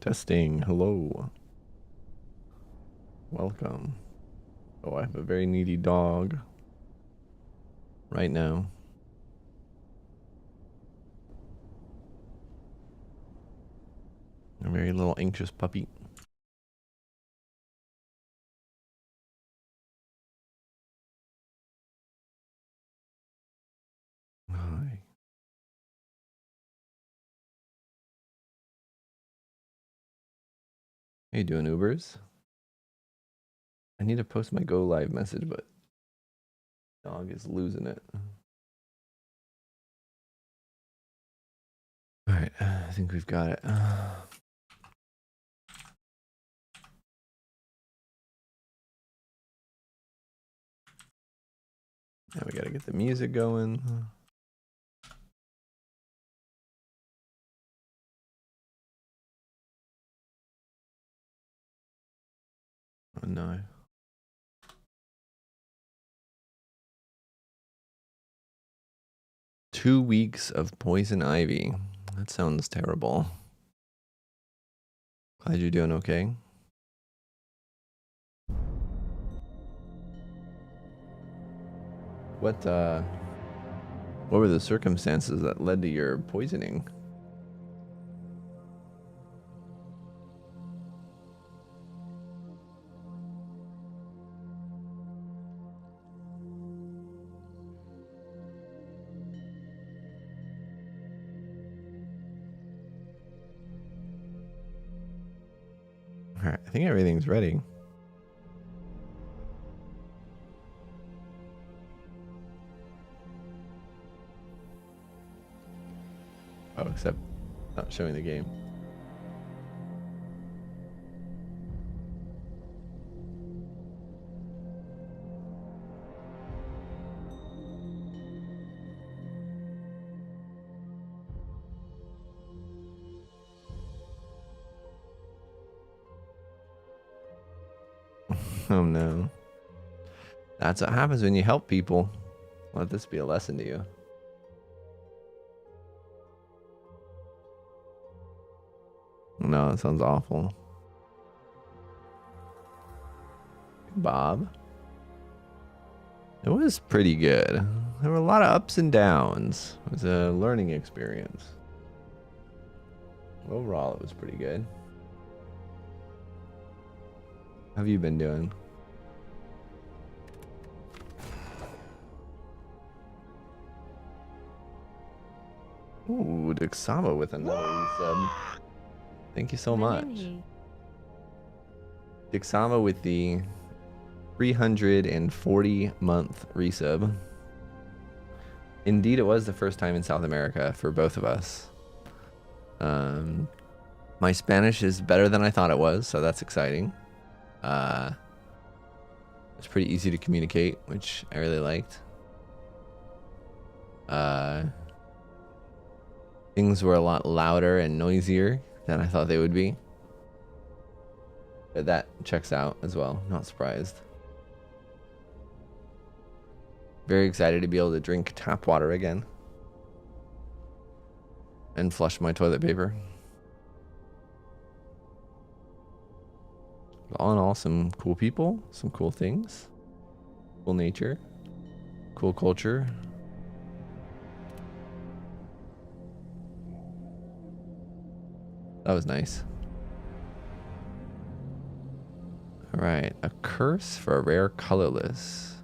Testing. Hello. Welcome. Oh, I have a very needy dog right now. A very little anxious puppy. Hi. How you doing, Ubers? I need to post my go live message, but dog is losing it. All right, I think we've got it. Now we gotta get the music going. Oh no. Two weeks of poison ivy. That sounds terrible. Glad you're doing okay. What were the circumstances that led to your poisoning? All right, I think everything's ready. Oh, except not showing the game. Oh no. That's what happens when you help people. Let this be a lesson to you. No, that sounds awful. Bob. It was pretty good. There were a lot of ups and downs. It was a learning experience. Overall, it was pretty good. How have you been doing? Ooh, Dixama with another sub. Thank you so much. Dixama with the 340-month resub. Indeed, it was the first time in South America for both of us. My Spanish is better than I thought it was, so that's exciting. It's pretty easy to communicate, which I really liked. Things were a lot louder and noisier than I thought they would be. But that checks out as well. Not surprised. Very excited to be able to drink tap water again. And flush my toilet paper. All in all, some cool people, some cool things. Cool nature. Cool culture. That was nice. Alright, a curse for a rare colorless.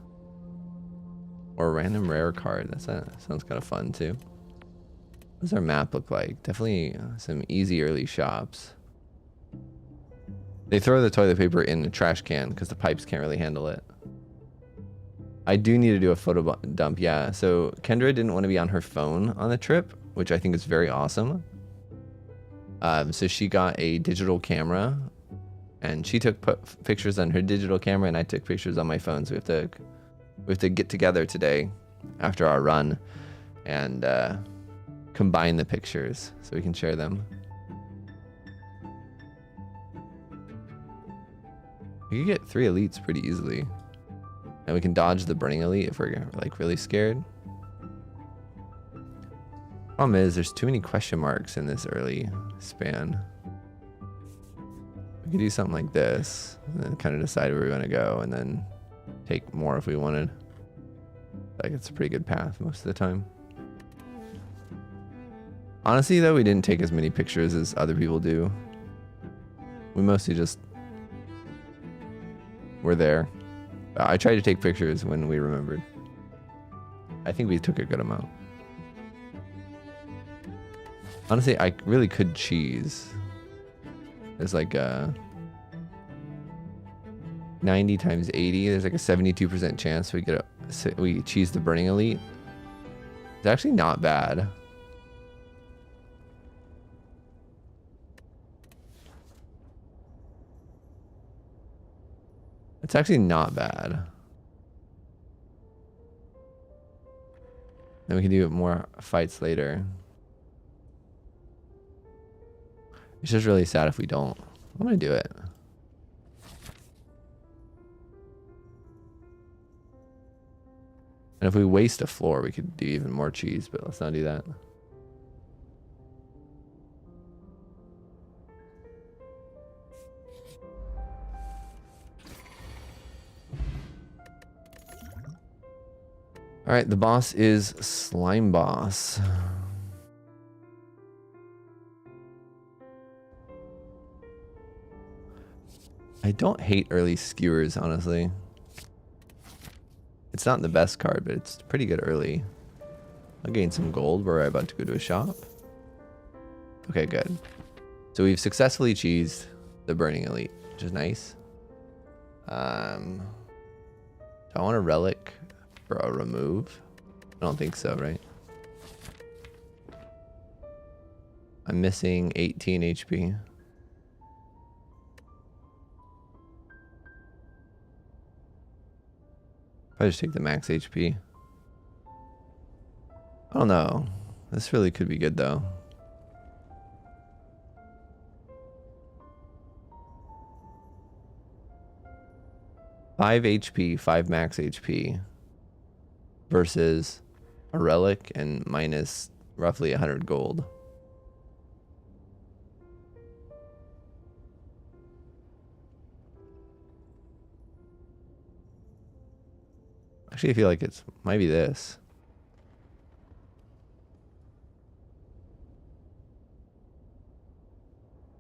Or a random rare card. That sounds kind of fun too. What does our map look like? Definitely some easy early shops. They throw the toilet paper in the trash can because the pipes can't really handle it. I do need to do a photo dump, yeah. So Kendra didn't want to be on her phone on the trip, which I think is very awesome. So she got a digital camera, and she took pictures on her digital camera, and I took pictures on my phone. So we have to get together today after our run and combine the pictures so we can share them. We could get 3 elites pretty easily, and we can dodge the burning elite if we're like really scared. Problem is, there's too many question marks in this early span. We could do something like this, and then kind of decide where we want to go, and then take more if we wanted. Like, it's a pretty good path most of the time. Honestly, though, we didn't take as many pictures as other people do. We mostly just were there. I tried to take pictures when we remembered. I think we took a good amount. Honestly, I really could cheese. There's like a 90 times 80. There's like a 72% chance we cheese the Burning Elite. It's actually not bad. It's actually not bad. Then we can do more fights later. It's just really sad if we don't. I'm gonna do it. And if we waste a floor, we could do even more cheese, but let's not do that. All right, the boss is Slime Boss. I don't hate early skewers, honestly. It's not the best card, but it's pretty good early. I'll gain some gold. We're about to go to a shop. Okay, good. So we've successfully cheesed the Burning Elite, which is nice. Do I want a relic for a remove? I don't think so, right? I'm missing 18 HP. Probably just take the max HP. I don't know. This really could be good though. Five HP, 5 max HP versus a relic and minus roughly 100 gold. Actually, I feel like it's might be this.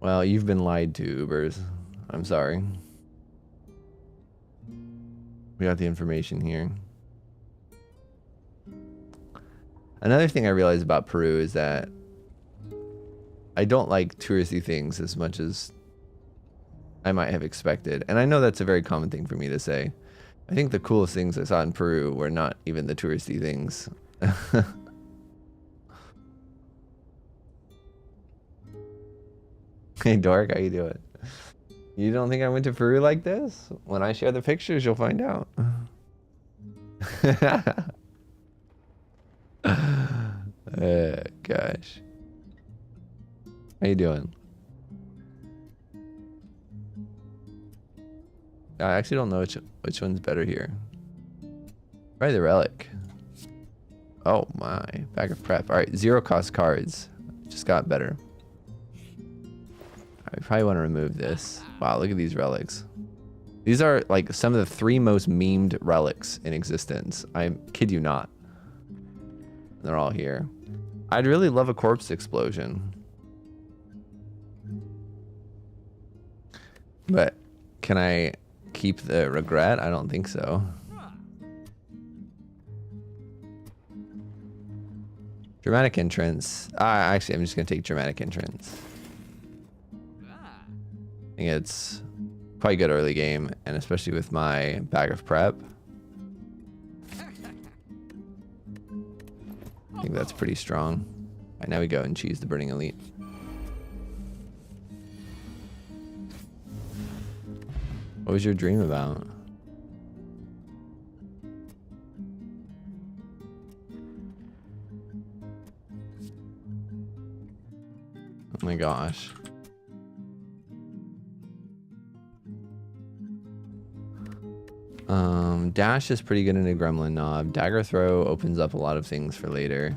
Well, you've been lied to, Ubers. I'm sorry. We got the information here. Another thing I realized about Peru is that I don't like touristy things as much as I might have expected. And I know that's a very common thing for me to say. I think the coolest things I saw in Peru were not even the touristy things. Hey, Dork, how you doing? You don't think I went to Peru like this? When I share the pictures, you'll find out. Gosh. How you doing? I actually don't know which one's better here. Probably the relic. Oh my, bag of prep. All right, 0 cost cards. Just got better. I probably want to remove this. Wow, look at these relics. These are like some of the 3 most memed relics in existence. I kid you not. They're all here. I'd really love a corpse explosion. But can I keep the regret? I don't think so. Dramatic entrance. Actually, I'm just gonna take dramatic entrance. I think it's quite good early game, and especially with my bag of prep. I think that's pretty strong. All right, now we go and cheese the Burning Elite. What was your dream about? Oh my gosh. Dash is pretty good in a Gremlin Knob. Dagger Throw opens up a lot of things for later.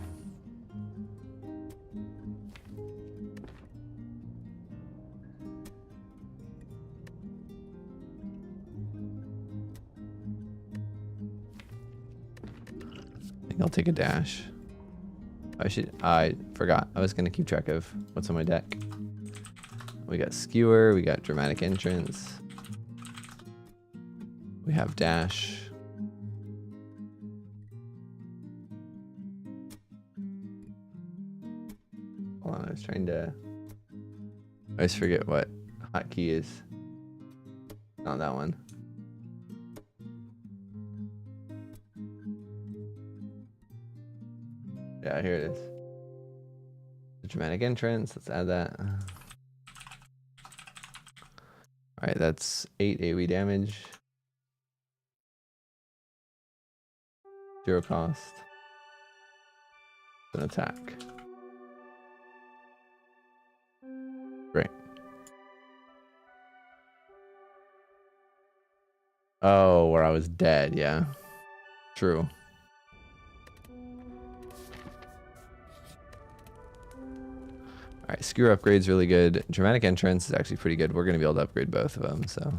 I think I'll take a dash. I forgot. I was gonna keep track of what's on my deck. We got skewer, we got dramatic entrance. We have dash. Hold on, I was trying to... I always forget what hotkey is. Not that one. Yeah, here it is. The dramatic entrance, let's add that. Alright, that's 8 AoE damage. 0 cost. An attack. Great. Oh, where I was dead, yeah. True. Alright, skewer upgrade's really good. Dramatic entrance is actually pretty good. We're gonna be able to upgrade both of them, so.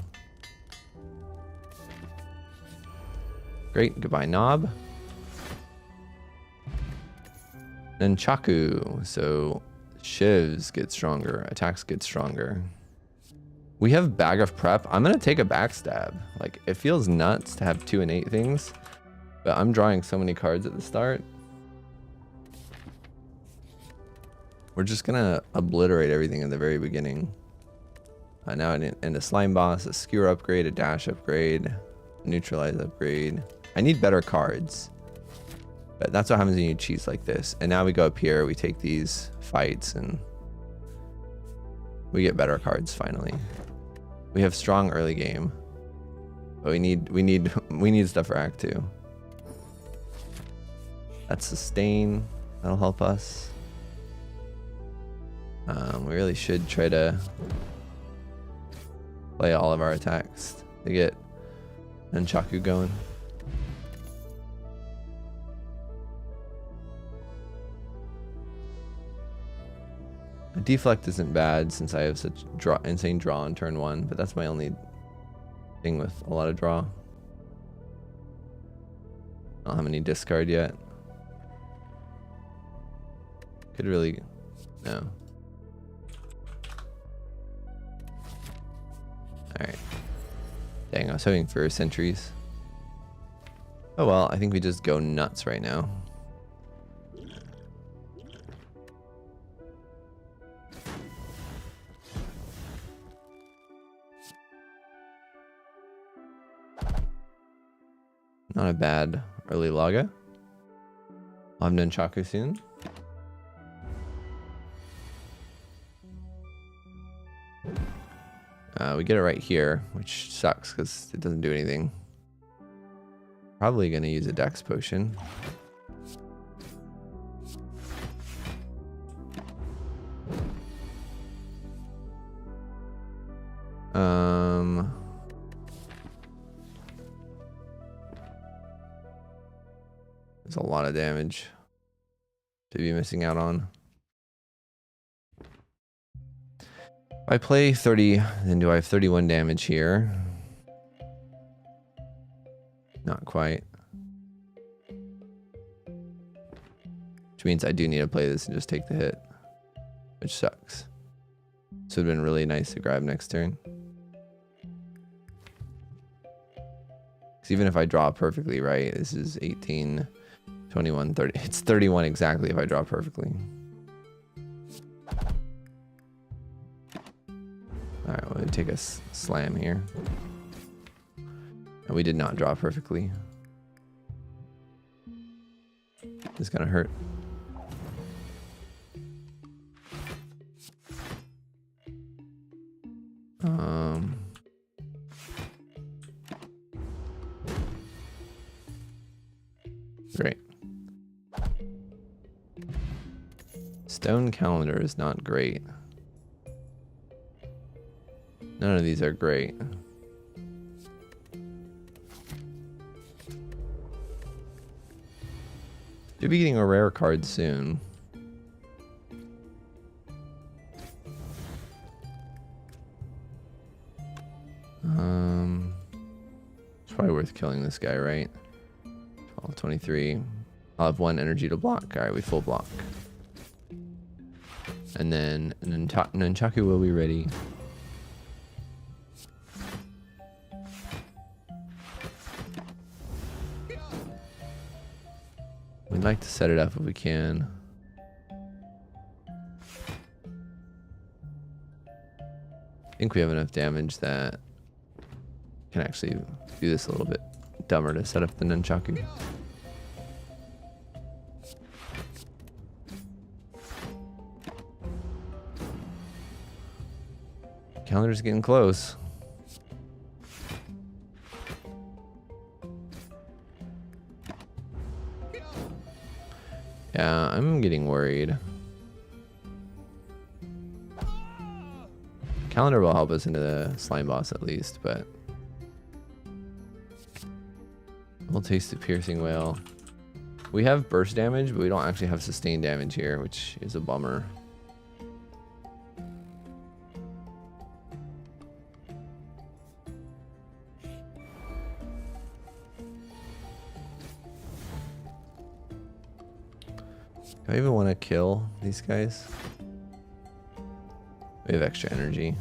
Great, goodbye knob. Then Chaku, so shivs get stronger, attacks get stronger. We have bag of prep. I'm gonna take a backstab. Like, it feels nuts to have 2 and 8 things, but I'm drawing so many cards at the start. We're just gonna obliterate everything in the very beginning. Now in a slime boss, a skewer upgrade, a dash upgrade, neutralize upgrade. I need better cards, but that's what happens when you cheese like this. And now we go up here, we take these fights, and we get better cards finally. We have strong early game, but we need stuff for Act 2. That's sustain. That'll help us. We really should try to play all of our attacks to get Nunchaku going. A deflect isn't bad since I have such insane draw on turn 1, but that's my only thing with a lot of draw. I don't have any discard yet. Could really... no. Alright. Dang, I was hoping for sentries. Oh well, I think we just go nuts right now. Not a bad early Laga. I'll have Nunchaku soon. We get it right here, which sucks because it doesn't do anything. Probably going to use a dex potion. There's a lot of damage to be missing out on. If I play 30, then do I have 31 damage here? Not quite. Which means I do need to play this and just take the hit, which sucks. This would have been really nice to grab next turn. Because even if I draw perfectly right, this is 18, 21, 30. It's 31 exactly if I draw perfectly. Alright, we'll take a slam here. And we did not draw perfectly. This is gonna hurt. Great. Stone calendar is not great. None of these are great. Should be getting a rare card soon. It's probably worth killing this guy, right? 12, 23. I'll have 1 energy to block. All right, we full block. And then Nunchaku will be ready. We'd like to set it up if we can. I think we have enough damage that can actually do this a little bit dumber to set up the Nunchaku. Calendar's getting close. Yeah, I'm getting worried. Calendar will help us into the slime boss at least, but we'll taste the piercing whale. We have burst damage, but we don't actually have sustained damage here, which is a bummer. Do I even want to kill these guys? We have extra energy.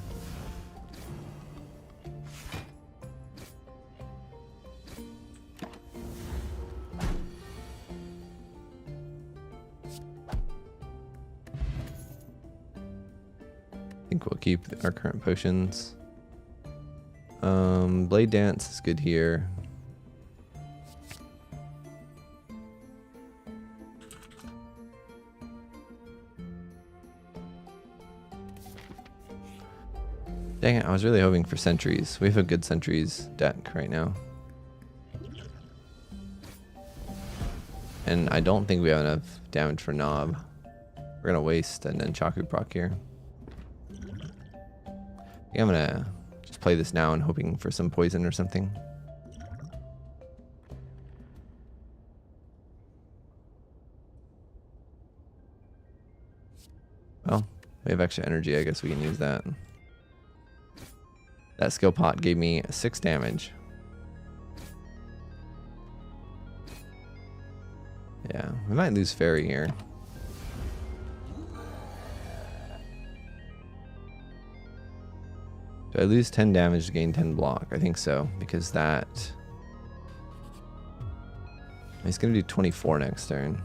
I think we'll keep our current potions. Blade Dance is good here. Dang it, I was really hoping for sentries. We have a good sentries deck right now. And I don't think we have enough damage for Knob. We're gonna waste and then Chaku proc here. I think I'm gonna just play this now and hoping for some poison or something. Well, we have extra energy, I guess we can use that. That skill pot gave me 6 damage. Yeah, we might lose Fairy here. Do I lose 10 damage to gain 10 block? I think so, because that... He's going to do 24 next turn.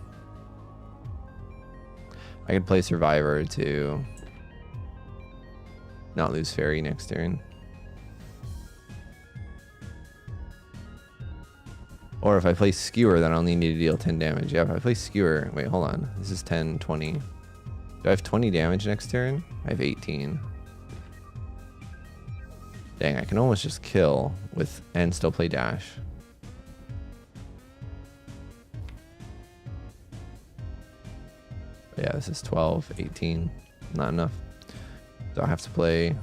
I could play Survivor to not lose Fairy next turn. Or if I play Skewer, then I only need to deal 10 damage. Yeah, if I play Skewer... Wait, hold on. This is 10, 20. Do I have 20 damage next turn? I have 18. Dang, I can almost just kill with and still play Dash. But yeah, this is 12, 18. Not enough. So I have to play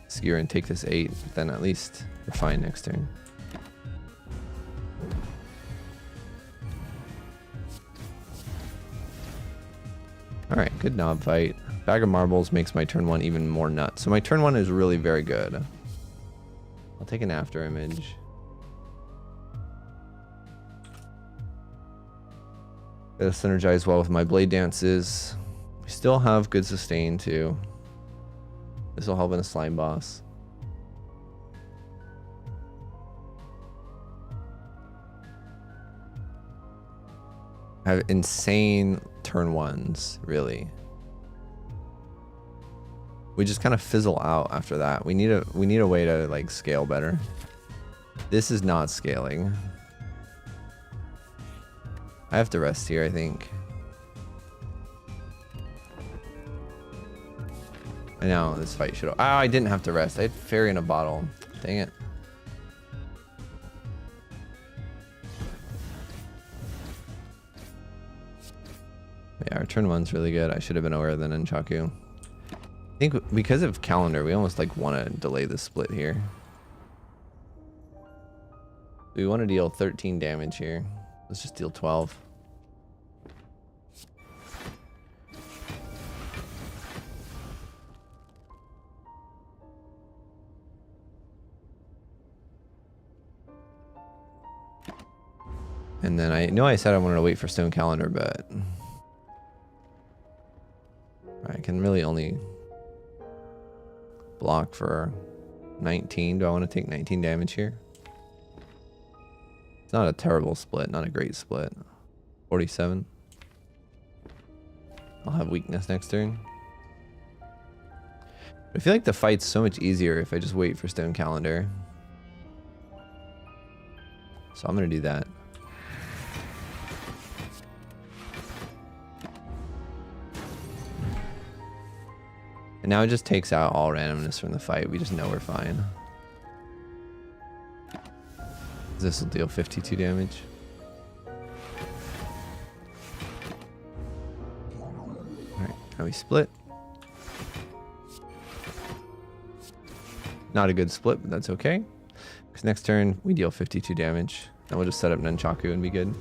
Skewer and take this 8. But then at least we're fine next turn. Alright, good Knob fight. Bag of Marbles makes my turn 1 even more nuts. So my turn 1 is really very good. I'll take an after image. Gotta synergize well with my Blade Dances. We still have good sustain too. This will help in a slime boss. I have insane turn 1s, really. We just kind of fizzle out after that. We need a way to like scale better. This is not scaling. I have to rest here, I think. I know this fight should. Oh, I didn't have to rest. I had Fairy in a bottle. Dang it. Yeah, our turn 1's really good. I should have been aware of the Nunchaku. I think because of Calendar, we almost like want to delay the split here. We want to deal 13 damage here. Let's just deal 12. And then I know I said I wanted to wait for Stone Calendar, but I can really only block for 19. Do I want to take 19 damage here? It's not a terrible split, not a great split. 47. I'll have weakness next turn. I feel like the fight's so much easier if I just wait for Stone Calendar. So I'm gonna do that. And now it just takes out all randomness from the fight. We just know we're fine. This will deal 52 damage. Alright, now we split. Not a good split, but that's okay. Because next turn, we deal 52 damage. Then we'll just set up Nunchaku and be good.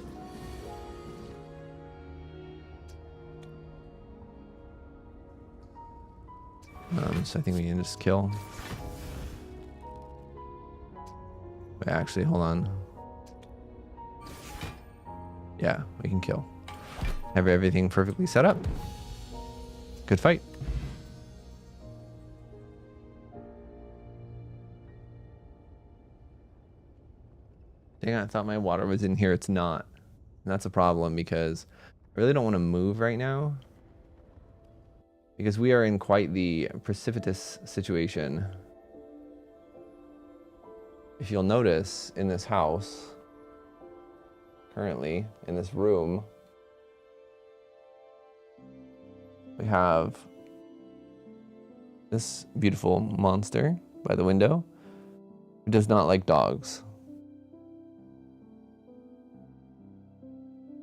So I think we can just kill. Wait, actually, hold on. Yeah, we can kill. Have everything perfectly set up. Good fight. Dang, I thought my water was in here. It's not. And that's a problem because I really don't want to move right now. Because we are in quite the precipitous situation. If you'll notice in this house, currently in this room, we have this beautiful monster by the window who does not like dogs.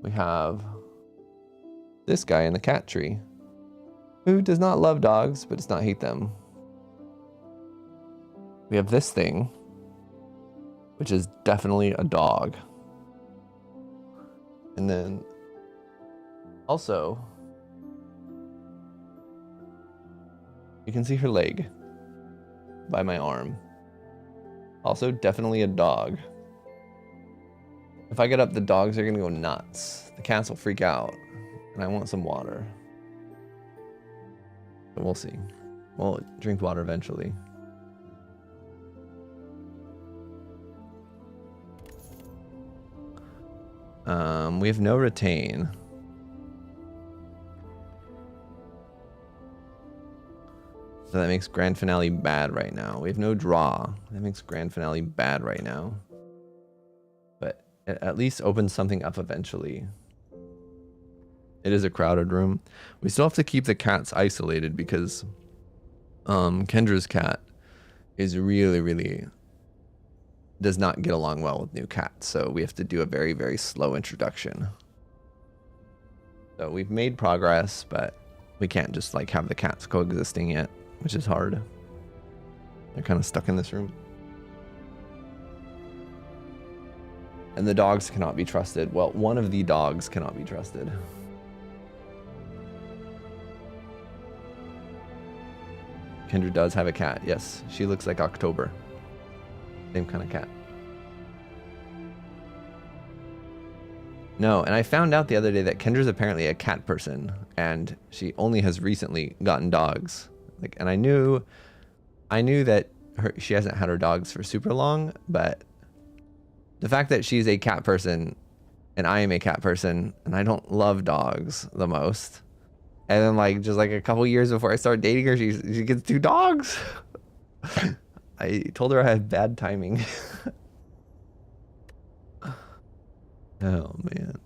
We have this guy in the cat tree who does not love dogs but does not hate them. We have this thing, which is definitely a dog. And then also, you can see her leg by my arm. Also, definitely a dog. If I get up, the dogs are gonna go nuts. The cats will freak out. And I want some water. But we'll see. We'll drink water eventually. We have no retain. So that makes grand finale bad right now. We have no draw. That makes grand finale bad right now. But it at least opens something up eventually. It is a crowded room. We still have to keep the cats isolated because Kendra's cat is really does not get along well with new cats. So we have to do a very, very slow introduction. So we've made progress, but we can't just like have the cats coexisting yet, which is hard. They're kind of stuck in this room. And the dogs cannot be trusted. Well, one of the dogs cannot be trusted. Kendra does have a cat. Yes, she looks like October. Same kind of cat. No, and I found out the other day that Kendra's apparently a cat person, and she only has recently gotten dogs. Like, and I knew that she hasn't had her dogs for super long, but the fact that she's a cat person and I am a cat person and I don't love dogs the most. And then like just like a couple years before I started dating her, she gets 2 dogs. I told her I had bad timing. Oh man.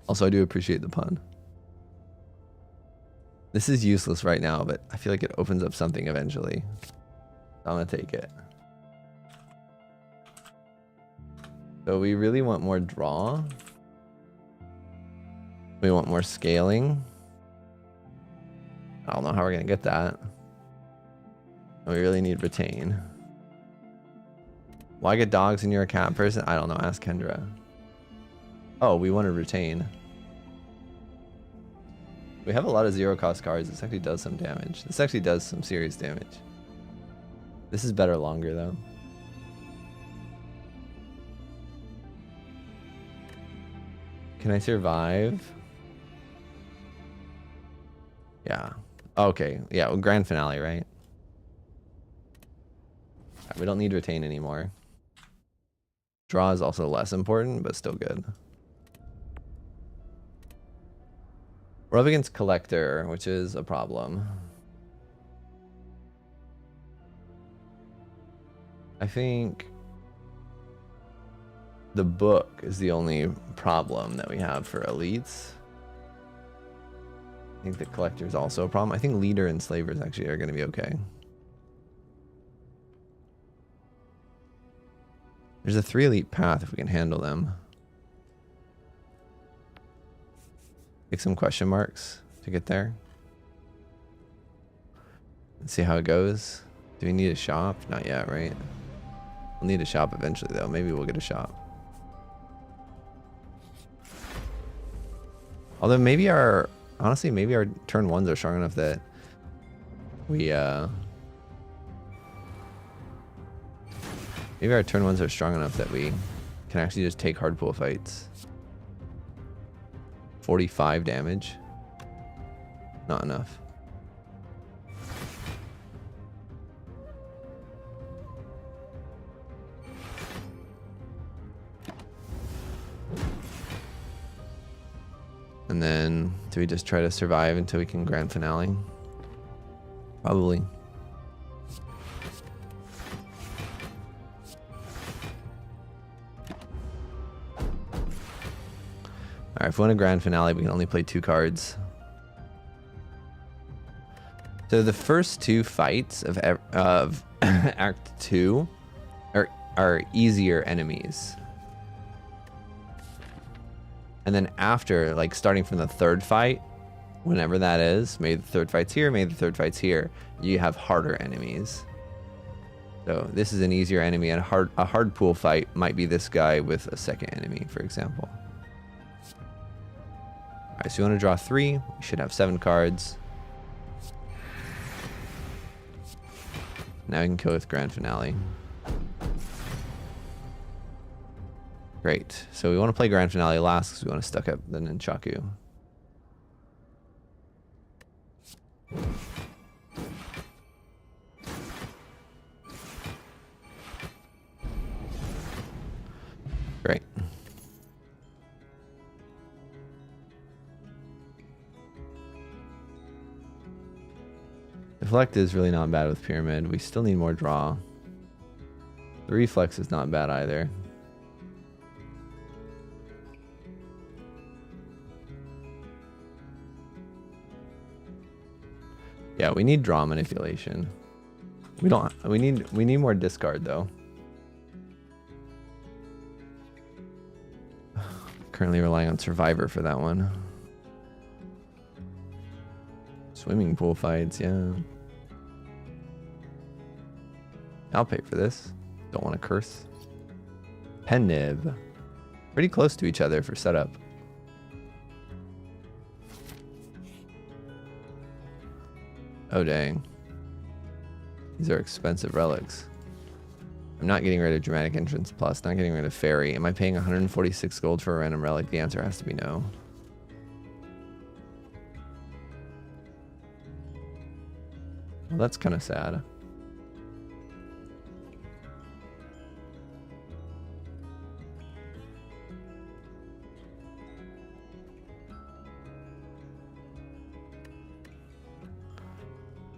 Also, I do appreciate the pun. This is useless right now, but I feel like it opens up something eventually. I'm gonna take it. So we really want more draw. We want more scaling. I don't know how we're gonna get that. And we really need retain. Why get dogs and you're a cat person? I don't know. Ask Kendra. Oh, we want to retain. We have a lot of 0-cost cards. This actually does some damage. This actually does some serious damage. This is better longer though. Can I survive? Yeah. Okay. Yeah. Well, grand finale, right? We don't need retain anymore. Draw is also less important, but still good. We're up against Collector, which is a problem. I think the book is the only problem that we have for elites. I think the Collector is also a problem. I think Leader and Slavers actually are going to be okay. There's a 3 elite path if we can handle them. Take some question marks to get there. Let's see how it goes. Do we need a shop? Not yet, right? We'll need a shop eventually, though. Maybe we'll get a shop. Although maybe our... Honestly, maybe our turn 1s are strong enough that we... Maybe our turn 1s are strong enough that we can actually just take hard pool fights. 45 damage. Not enough. And then do we just try to survive until we can grand finale? Probably. Alright, if we want a grand finale, we can only play 2 cards. So the first 2 fights of Act 2 are easier enemies. And then after, like starting from the 3rd fight, whenever that is, maybe the 3rd fight's here, maybe the 3rd fight's here, you have harder enemies. So this is an easier enemy, and a hard pool fight might be this guy with a 2nd enemy, for example. Alright, so you want to draw 3. We should have 7 cards. Now we can go with grand finale. Great. So we want to play grand finale last because we want to stuck up the Nunchaku. Great. Deflect is really not bad with Pyramid. We still need more draw. The Reflex is not bad either. Yeah, we need draw manipulation. We need more discard though. Currently relying on Survivor for that one. Swimming pool fights, yeah. I'll pay for this. Don't want to curse. Pen Nib. Pretty close to each other for setup. Oh dang. These are expensive relics. I'm not getting rid of Dramatic Entrance Plus, not getting rid of Fairy. Am I paying 146 gold for a random relic? The answer has to be no. Well, that's kind of sad.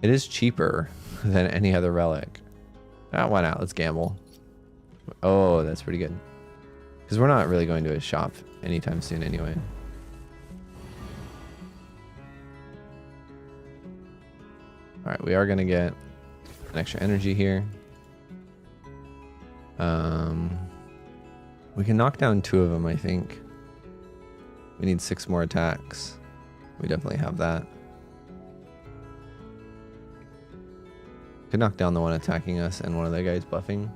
It is cheaper than any other relic. Ah, why not? Let's gamble. Oh, that's pretty good. Because we're not really going to a shop anytime soon anyway. Alright, we are going to get an extra energy here. We can knock down 2 of them, I think. We need 6 more attacks. We definitely have that. Could knock down the one attacking us and one of the guys buffing.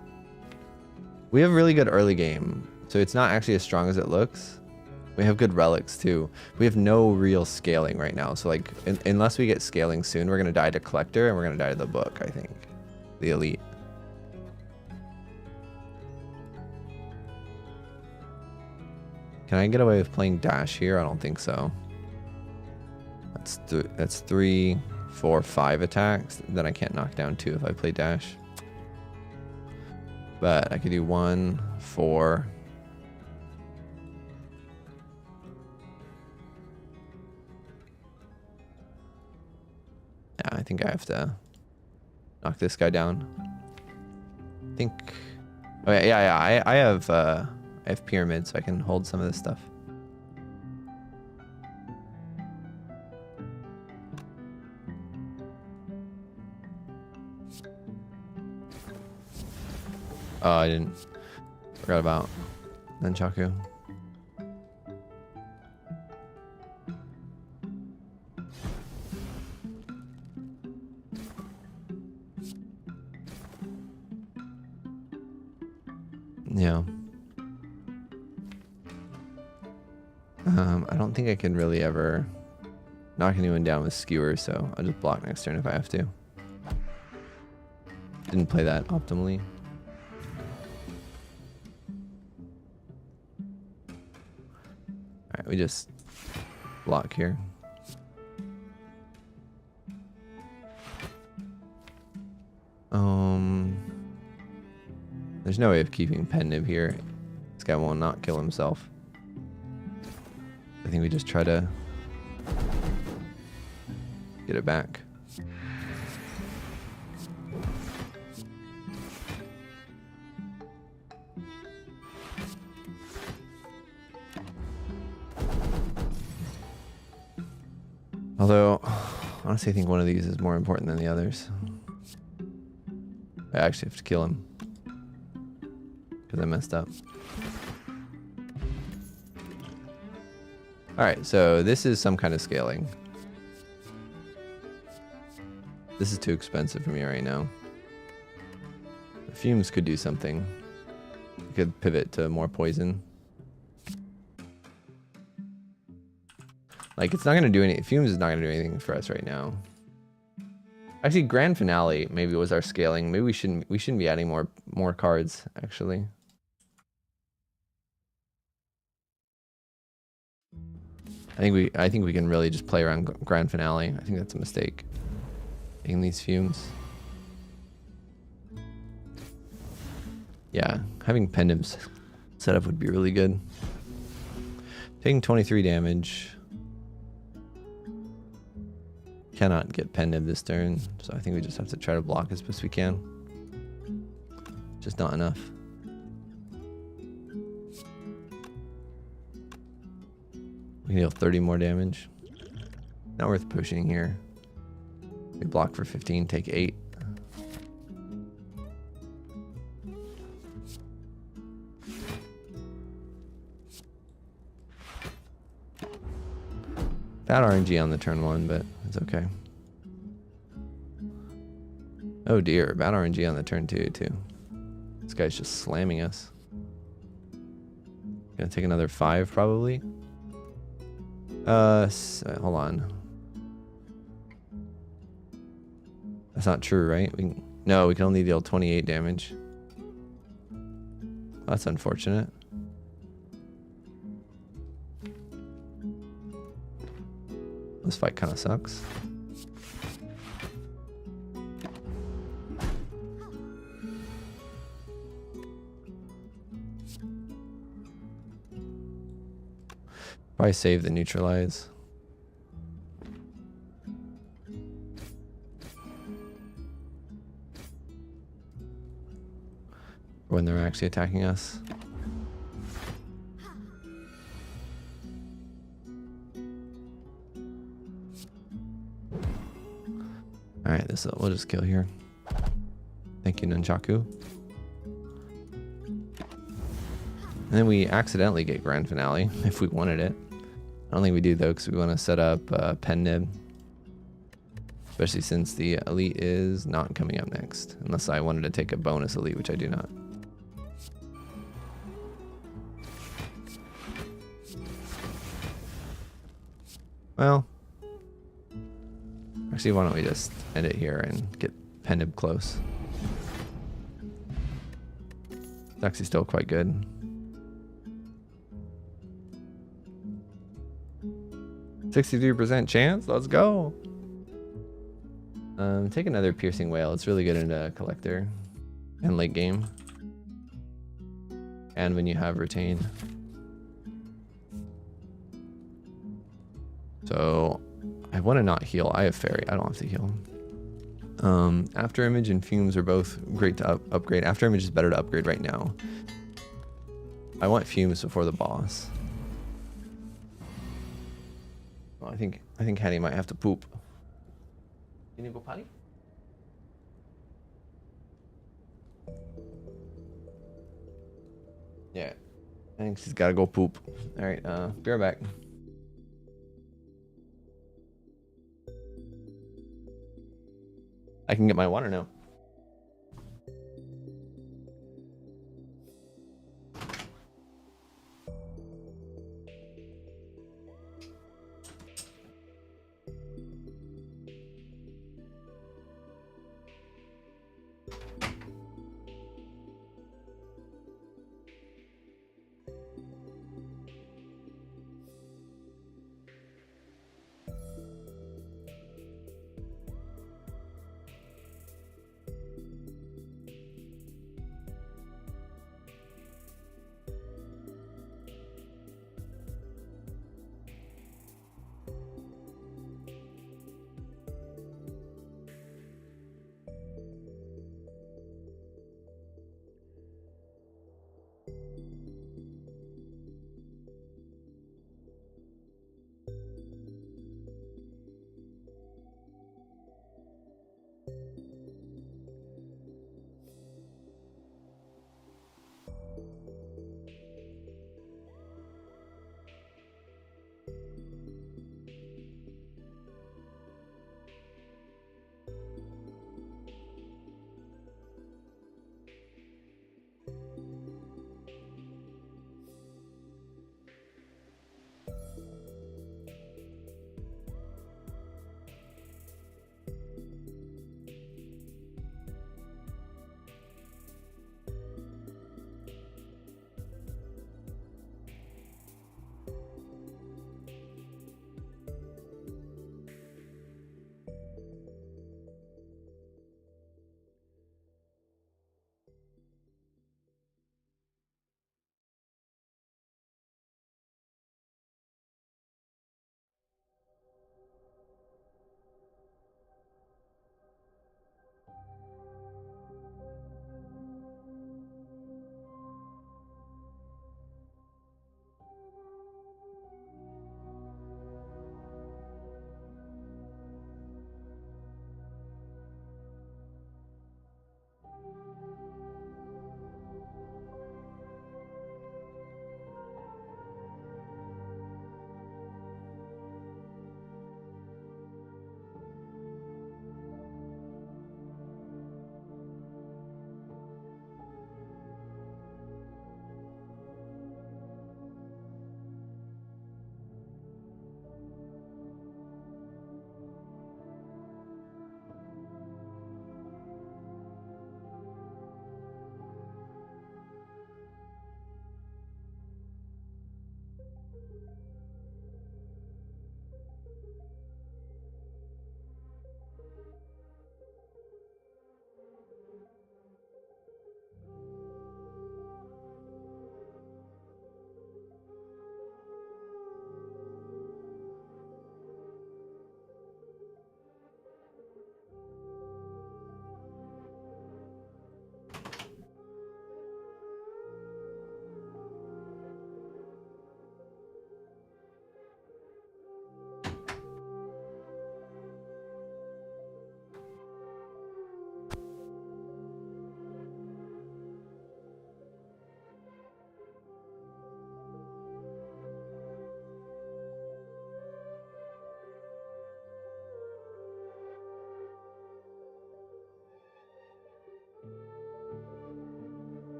We have really good early game, so it's not actually as strong as it looks. We have good relics too. We have no real scaling right now, so like unless we get scaling soon, we're gonna die to Collector and we're gonna die to the book, I think. The elite. Can I get away with playing dash here? I don't think so. That's 3, 4, 5 attacks. Then I can't knock down 2 if I play dash. But I could do 1, 4. Yeah, I think I have to knock this guy down. I think. Oh yeah. I have pyramids, so I can hold some of this stuff. Oh, I didn't. Forgot about Nunchaku. Yeah. I don't think I can really ever knock anyone down with skewers, so I'll just block next turn if I have to. Didn't play that optimally. Alright, we just block here. There's no way of keeping Pendib here. This guy will not kill himself. I think we just try to get it back. Although, honestly, I think one of these is more important than the others. I actually have to kill him because I messed up. Alright, so this is some kind of scaling. This is too expensive for me right now. The fumes could do something. We could pivot to more poison. Like, it's not gonna do any. Fumes is not gonna do anything for us right now. Actually, Grand Finale maybe was our scaling. Maybe we shouldn't be adding more cards, actually. I think we can really just play around Grand Finale. I think that's a mistake. Taking these fumes. Yeah, having Pendib's set up would be really good. Taking 23 damage. Cannot get Pendib this turn, so I think we just have to try to block as best we can. Just not enough. We can deal 30 more damage. Not worth pushing here. We block for 15, take 8. Bad RNG on the turn 1, but it's okay. Oh dear, bad RNG on the turn 2 too. This guy's just slamming us. Gonna take another 5 probably. Hold on. That's not true, right? No, we can only deal 28 damage. That's unfortunate. This fight kind of sucks. Probably save the neutralize. When they're actually attacking us. Alright, we'll just kill here. Thank you, Nunchaku. And then we accidentally get Grand Finale, if we wanted it. I don't think we do, though, because we want to set up Pendib. Especially since the Elite is not coming up next. Unless I wanted to take a bonus Elite, which I do not. Well, actually, why don't we just end it here and get Pendib close? It's actually still quite good. 63% chance. Let's go. Take another piercing whale. It's really good in a collector and late game. And when you have retain. So I want to not heal. I have fairy. I don't have to heal. After image and fumes are both great to upgrade. After image is better to upgrade right now. I want fumes before the boss. Well, I think Hattie might have to poop. Can you go potty? Yeah, I think she's gotta go poop. All right, be right back. I can get my water now.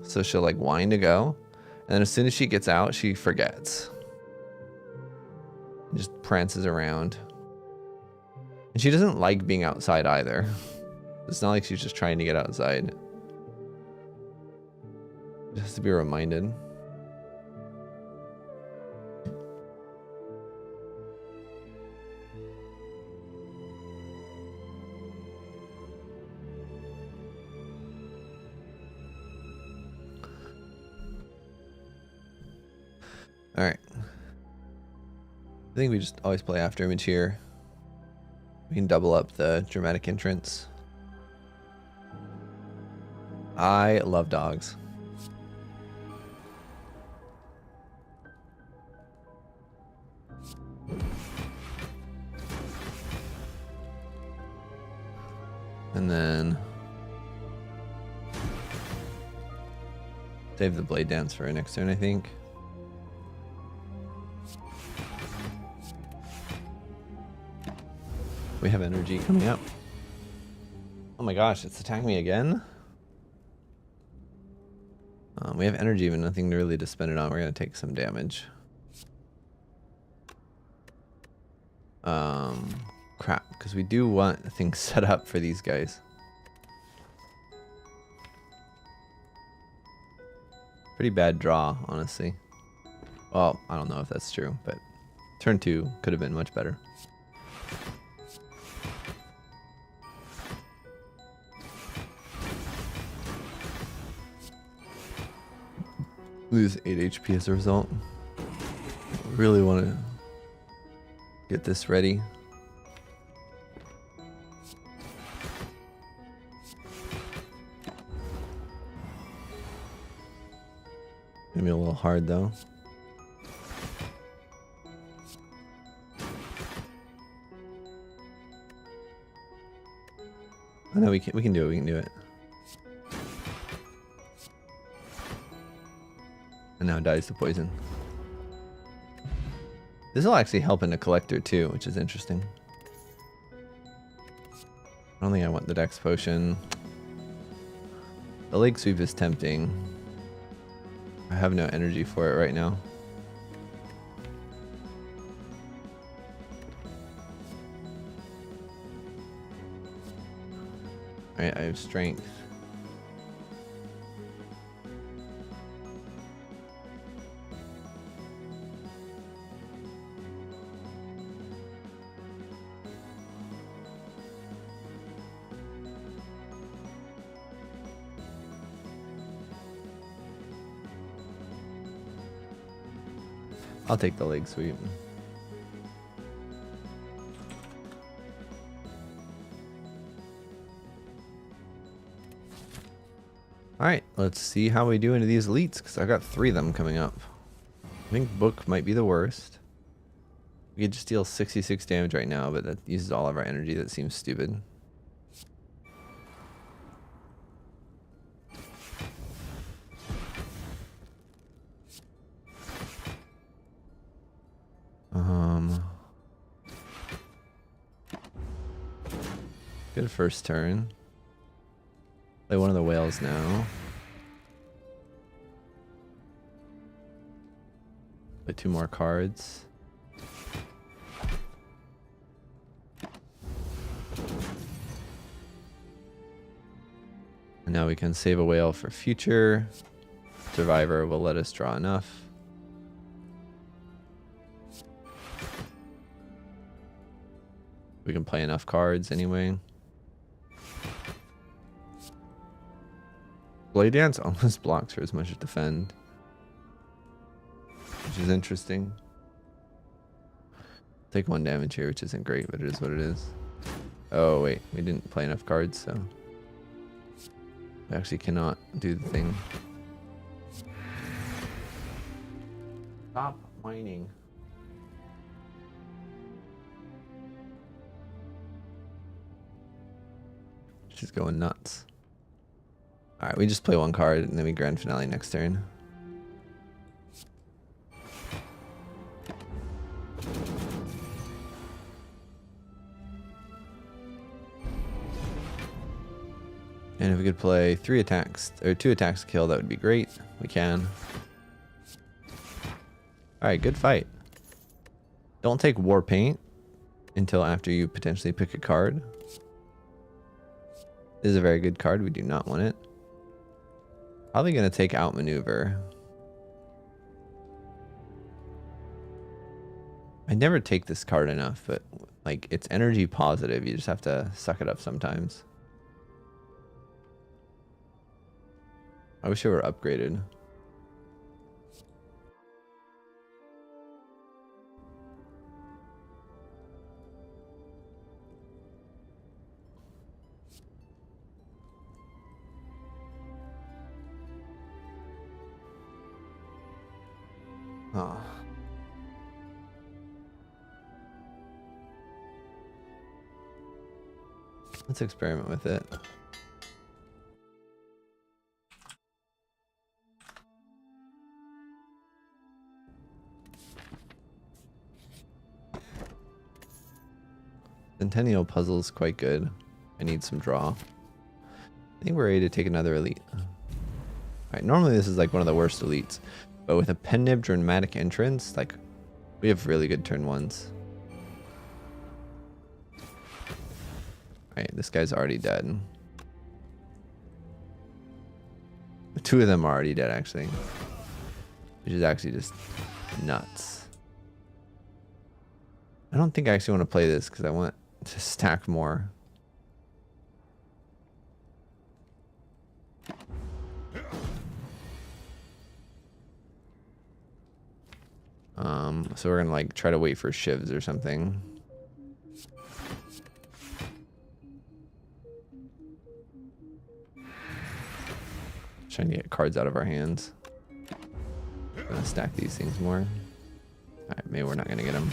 So she'll like whine to go, and then as soon as she gets out, she forgets. Just prances around. And she doesn't like being outside either. It's not like she's just trying to get outside. Just has to be reminded. Alright. I think we just always play after image here. We can double up the dramatic entrance. I love dogs. And then save the blade dance for our next turn, I think. We have energy coming up. Oh my gosh, it's attacking me again? We have energy, but nothing really to spend it on. We're going to take some damage. Crap, because we do want things set up for these guys. Pretty bad draw, honestly. Well, I don't know if that's true, but turn 2 could have been much better. Lose 8 HP as a result. Really want to get this ready. Maybe a little hard though. Oh no, we can do it. We can do it. And now dies to poison. This will actually help in a collector too, which is interesting. I don't think I want the Dex potion. The leg sweep is tempting. I have no energy for it right now. Alright, I have strength. I'll take the leg sweep. Alright, let's see how we do into these elites, because I got 3 of them coming up. I think book might be the worst. We could just deal 66 damage right now, but that uses all of our energy. That seems stupid. Good first turn. Play one of the whales now. Play 2 more cards. And now we can save a whale for future. Survivor will let us draw enough. We can play enough cards anyway. Blade Dance almost blocks for as much as defend, which is interesting. Take 1 damage here, which isn't great, but it is what it is. Oh wait, we didn't play enough cards, so we actually cannot do the thing. Stop whining. She's going nuts. Alright, we just play 1 card and then we grand finale next turn. And if we could play 3 attacks, or 2 attacks to kill, that would be great. We can. Alright, good fight. Don't take War Paint until after you potentially pick a card. This is a very good card. We do not want it. Probably going to take Outmaneuver. I never take this card enough, but like it's energy positive. You just have to suck it up sometimes. I wish it were upgraded. Oh. Let's experiment with it. Centennial puzzle's quite good. I need some draw. I think we're ready to take another elite. Alright, normally this is like one of the worst elites. But with a pen nib dramatic entrance, like, we have really good turn ones. Alright, this guy's already dead. Two of them are already dead, actually. Which is actually just nuts. I don't think I actually want to play this because I want to stack more. So we're gonna like try to wait for shivs or something. Trying to get cards out of our hands. Gonna stack these things more. Alright, maybe we're not gonna get them.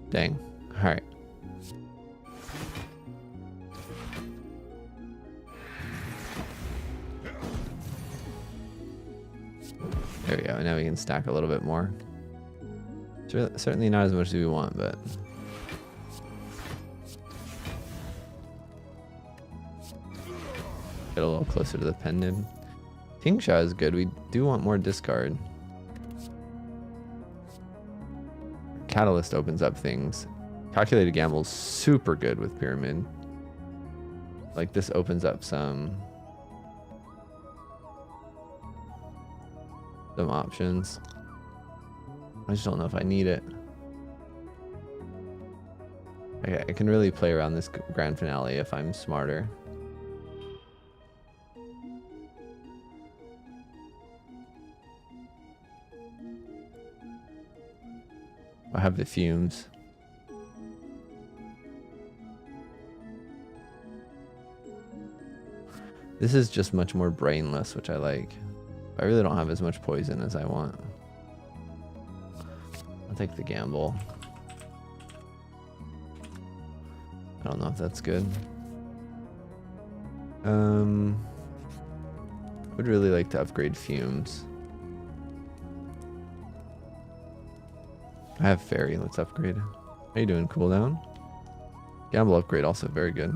Dang. Alright. There we go. Now we can stack a little bit more. It's certainly not as much as we want, but... Get a little closer to the pen nib. King Shah is good. We do want more discard. Catalyst opens up things. Calculated Gamble's super good with Pyramid. Like, this opens up some options. I just don't know if I need it. Okay, I can really play around this grand finale if I'm smarter. I have the fumes. This is just much more brainless, which I like. I really don't have as much poison as I want. I'll take the gamble. I don't know if that's good. Would really like to upgrade fumes. I have fairy. Let's upgrade. How you doing? Cooldown. Gamble upgrade also very good.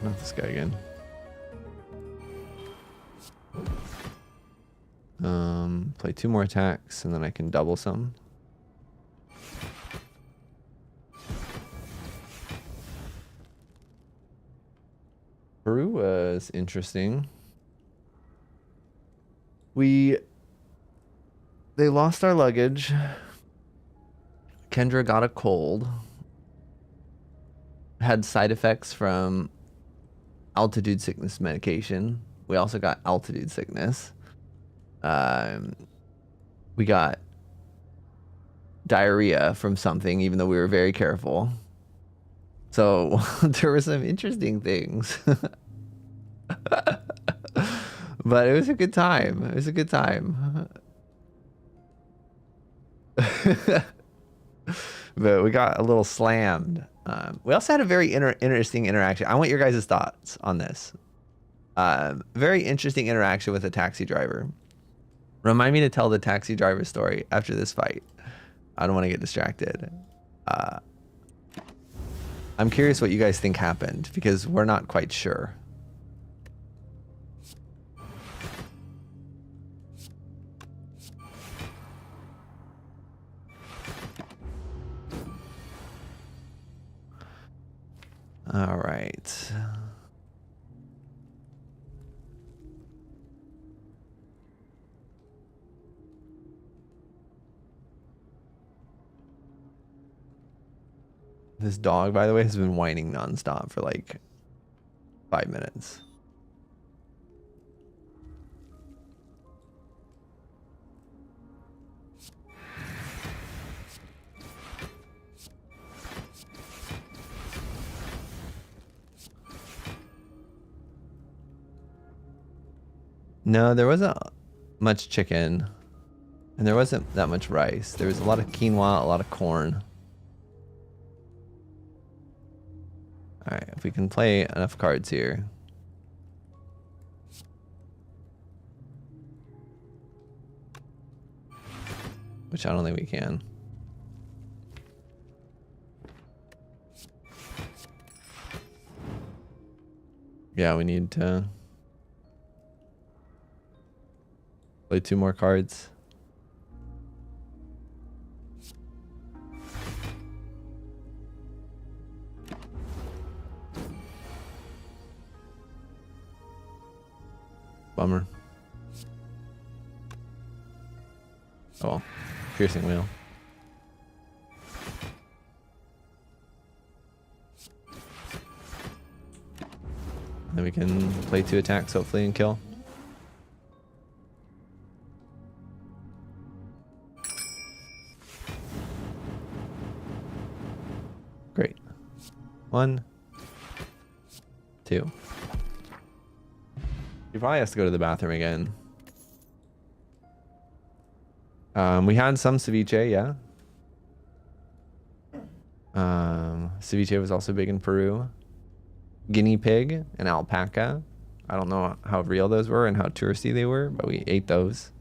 Not this guy again. Play 2 more attacks and then I can double some. Peru was interesting. They lost our luggage. Kendra got a cold. Had side effects from altitude sickness medication. We also got altitude sickness. We got diarrhea from something, even though we were very careful. So there were some interesting things. But it was a good time. It was a good time. But we got a little slammed. We also had a very interesting interaction. I want your guys' thoughts on this. Very interesting interaction with a taxi driver. Remind me to tell the taxi driver story after this fight. I don't want to get distracted. I'm curious what you guys think happened because we're not quite sure. All right. This dog, by the way, has been whining nonstop for like 5 minutes. No, there wasn't much chicken. And there wasn't that much rice. There was a lot of quinoa, a lot of corn. Alright, if we can play enough cards here. Which I don't think we can. Yeah, we need to play 2 more cards. Bummer. Oh well. Piercing wheel. Then we can play 2 attacks hopefully and kill. Great. 1, 2. He probably has to go to the bathroom again. We had some ceviche, yeah. Ceviche was also big in Peru. Guinea pig and alpaca. I don't know how real those were and how touristy they were, but we ate those.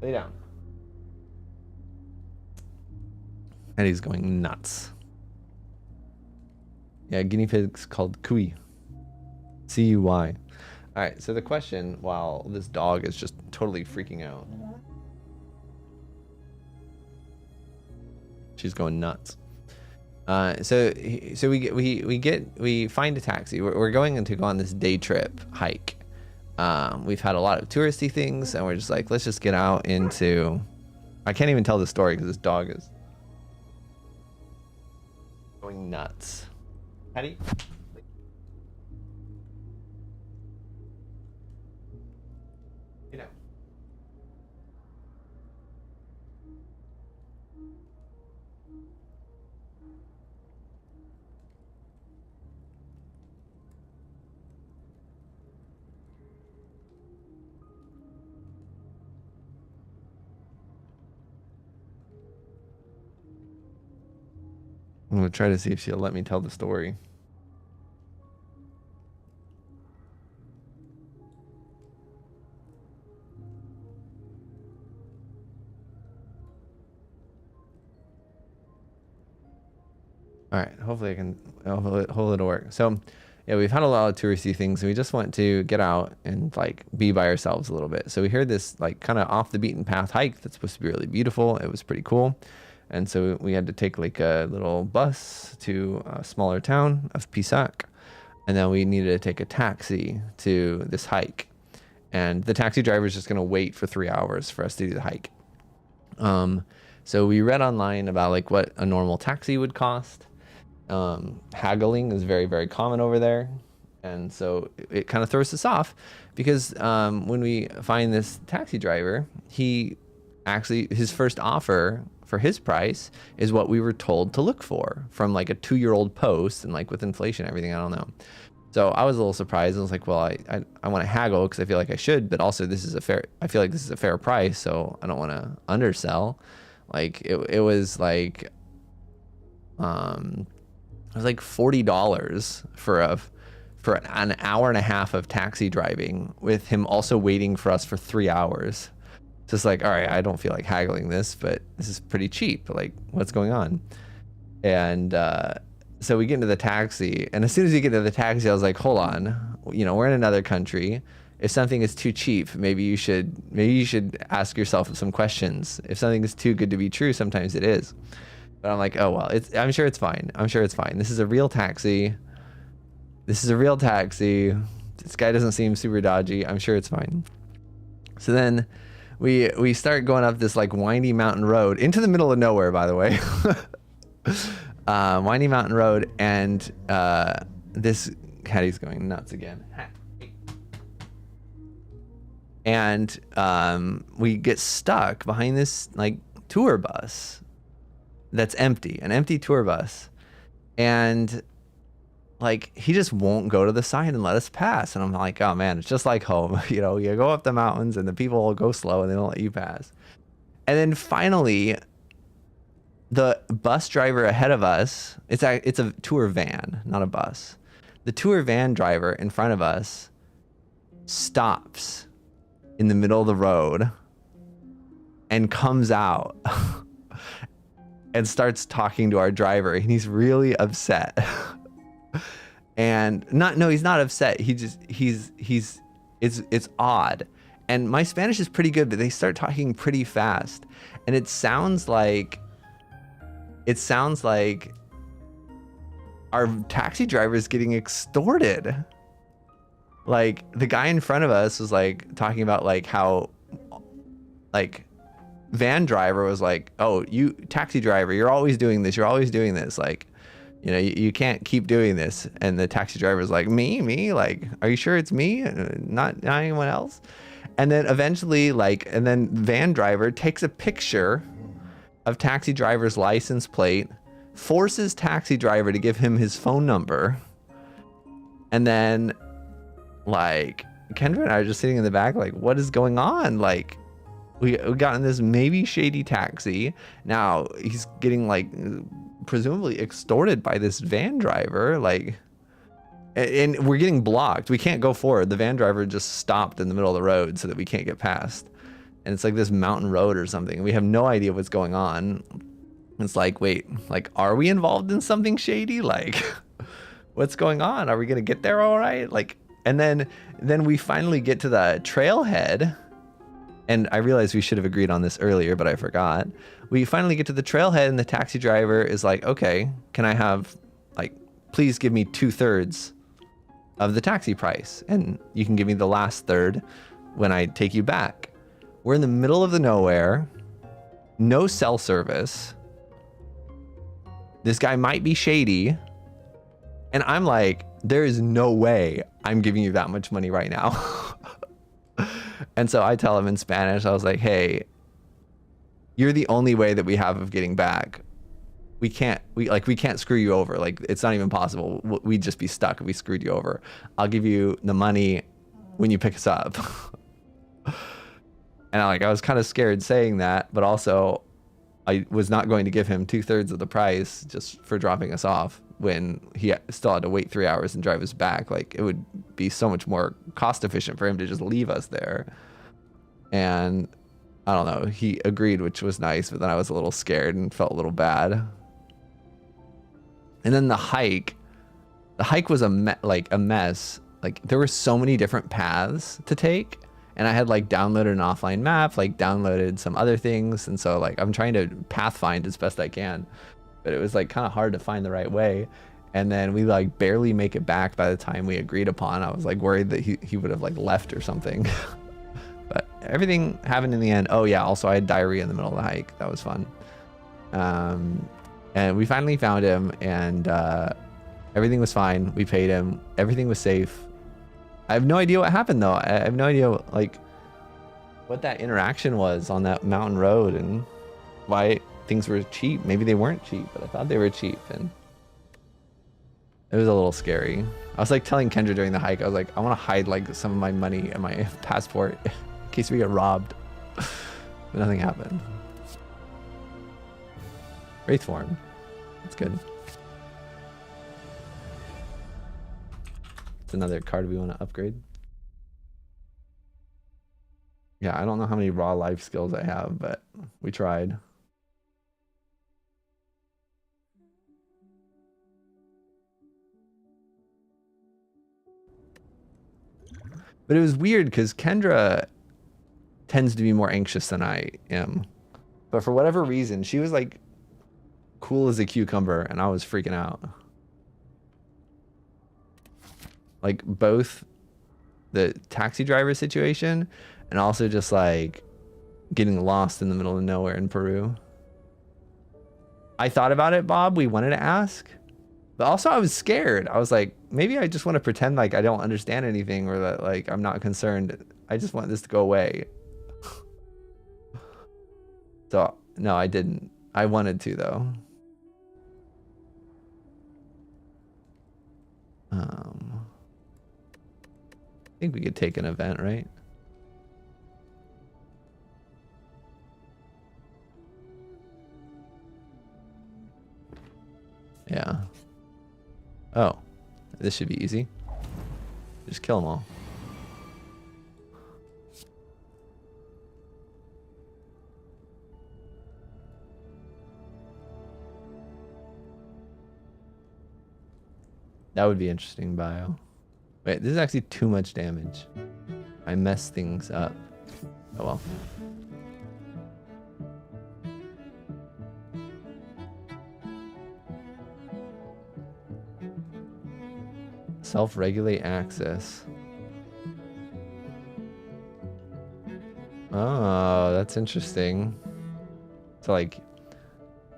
Lay down. And he's going nuts. Yeah, guinea pig's called cuy. C-U-Y. All right, so the question, while this dog is just totally freaking out. She's going nuts. So we find a taxi. We're going to go on this day trip hike. We've had a lot of touristy things, and we're just like, let's just get out into. I can't even tell the story because this dog is going nuts. Patty. You know. I'm gonna try to see if she'll let me tell the story. All right, hopefully I can, hopefully it'll work. So yeah, we've had a lot of touristy things, and we just want to get out and like be by ourselves a little bit. So we heard this like kind of off the beaten path hike that's supposed to be really beautiful. It was pretty cool. And so we had to take like a little bus to a smaller town of Pisac. And then we needed to take a taxi to this hike. And the taxi driver is just going to wait for 3 hours for us to do the hike. So we read online about like what a normal taxi would cost. Haggling is very, very common over there. And so it kind of throws us off because when we find this taxi driver, he actually, his first offer for his price is what we were told to look for from like a 2-year-old post, and like with inflation and everything, I don't know. So I was a little surprised. I was like, well, I want to haggle because I feel like I should, but also I feel like this is a fair price, so I don't want to undersell. Like it was like $40 for an hour and a half of taxi driving with him also waiting for us for 3 hours. Just like, all right, I don't feel like haggling this, but this is pretty cheap. Like, what's going on? And so we get into the taxi, and as soon as we get into the taxi, I was like, hold on, you know, we're in another country. If something is too cheap, maybe you should ask yourself some questions. If something is too good to be true, sometimes it is. But I'm like, oh well, I'm sure it's fine. I'm sure it's fine. This is a real taxi. This guy doesn't seem super dodgy. I'm sure it's fine. So then we start going up this like windy mountain road into the middle of nowhere, by the way. Windy mountain road, and this caddy's going nuts again. And we get stuck behind this like tour bus that's empty, an empty tour bus. And like he just won't go to the side and let us pass. And I'm like, oh man, it's just like home. You know, you go up the mountains and the people will go slow and they don't let you pass. And then finally, the bus driver ahead of us, it's a tour van, not a bus. The tour van driver in front of us stops in the middle of the road and comes out and starts talking to our driver, and he's really upset. And he's not upset. It's odd. And my Spanish is pretty good, but they start talking pretty fast. And it sounds like our taxi driver is getting extorted. Like the guy in front of us was like talking about like how like van driver was like, oh, you taxi driver, you're always doing this. Like, you know, you can't keep doing this. And the taxi driver is like, me? Like, are you sure it's me? Not anyone else? And then eventually, like, and then van driver takes a picture of taxi driver's license plate, forces taxi driver to give him his phone number. And then, like, Kendra and I are just sitting in the back, like, what is going on? Like, we got in this maybe shady taxi. Now he's getting, like, presumably extorted by this van driver, like, and we're getting blocked. We can't go forward. The van driver just stopped in the middle of the road so that we can't get past. And it's like this mountain road or something. We have no idea what's going on. It's like, wait, like, are we involved in something shady? Like, what's going on? Are we gonna get there all right? Like, and then we finally get to the trailhead. And I realized we should have agreed on this earlier, but I forgot. We finally get to the trailhead and the taxi driver is like, okay, can I have, like, please give me 2/3 of the taxi price. And you can give me the last third when I take you back. We're in the middle of the nowhere, no cell service. This guy might be shady. And I'm like, there is no way I'm giving you that much money right now. And so I tell him in Spanish, I was like, hey, you're the only way that we have of getting back. We can't screw you over. Like, it's not even possible. We'd just be stuck if we screwed you over. I'll give you the money when you pick us up. And I was kind of scared saying that, but also I was not going to give him 2/3 of the price just for dropping us off when he still had to wait 3 hours and drive us back. Like, it would be so much more cost efficient for him to just leave us there. And I don't know, he agreed, which was nice, but then I was a little scared and felt a little bad. And then the hike was a mess. Like, there were so many different paths to take, and I had like downloaded an offline map, like downloaded some other things, and so like I'm trying to pathfind as best I can, but it was like kind of hard to find the right way. And then we like barely make it back by the time we agreed upon. I was like worried that he would have like left or something. But everything happened in the end. Oh yeah, also I had diarrhea in the middle of the hike. That was fun. And we finally found him, and everything was fine. We paid him. Everything was safe. I have no idea what happened though. I have no idea like what that interaction was on that mountain road and why things were cheap. Maybe they weren't cheap, but I thought they were cheap, and it was a little scary. I was like telling Kendra during the hike, I was like, I want to hide like some of my money and my passport in case we get robbed. But nothing happened. Wraithform. That's good. It's another card we want to upgrade. Yeah, I don't know how many raw life skills I have, but we tried. But it was weird because Kendra tends to be more anxious than I am. But for whatever reason, she was like cool as a cucumber and I was freaking out. Like both the taxi driver situation and also just like getting lost in the middle of nowhere in Peru. I thought about it, Bob. We wanted to ask. But also I was scared. I was like, maybe I just want to pretend like I don't understand anything or that like I'm not concerned. I just want this to go away. So no, I didn't. I wanted to though. I think we could take an event, right? Yeah. Oh, this should be easy. Just kill them all. That would be interesting bio. Wait, this is actually too much damage. I mess things up. Oh well. Self-regulate access. Oh, that's interesting. So like,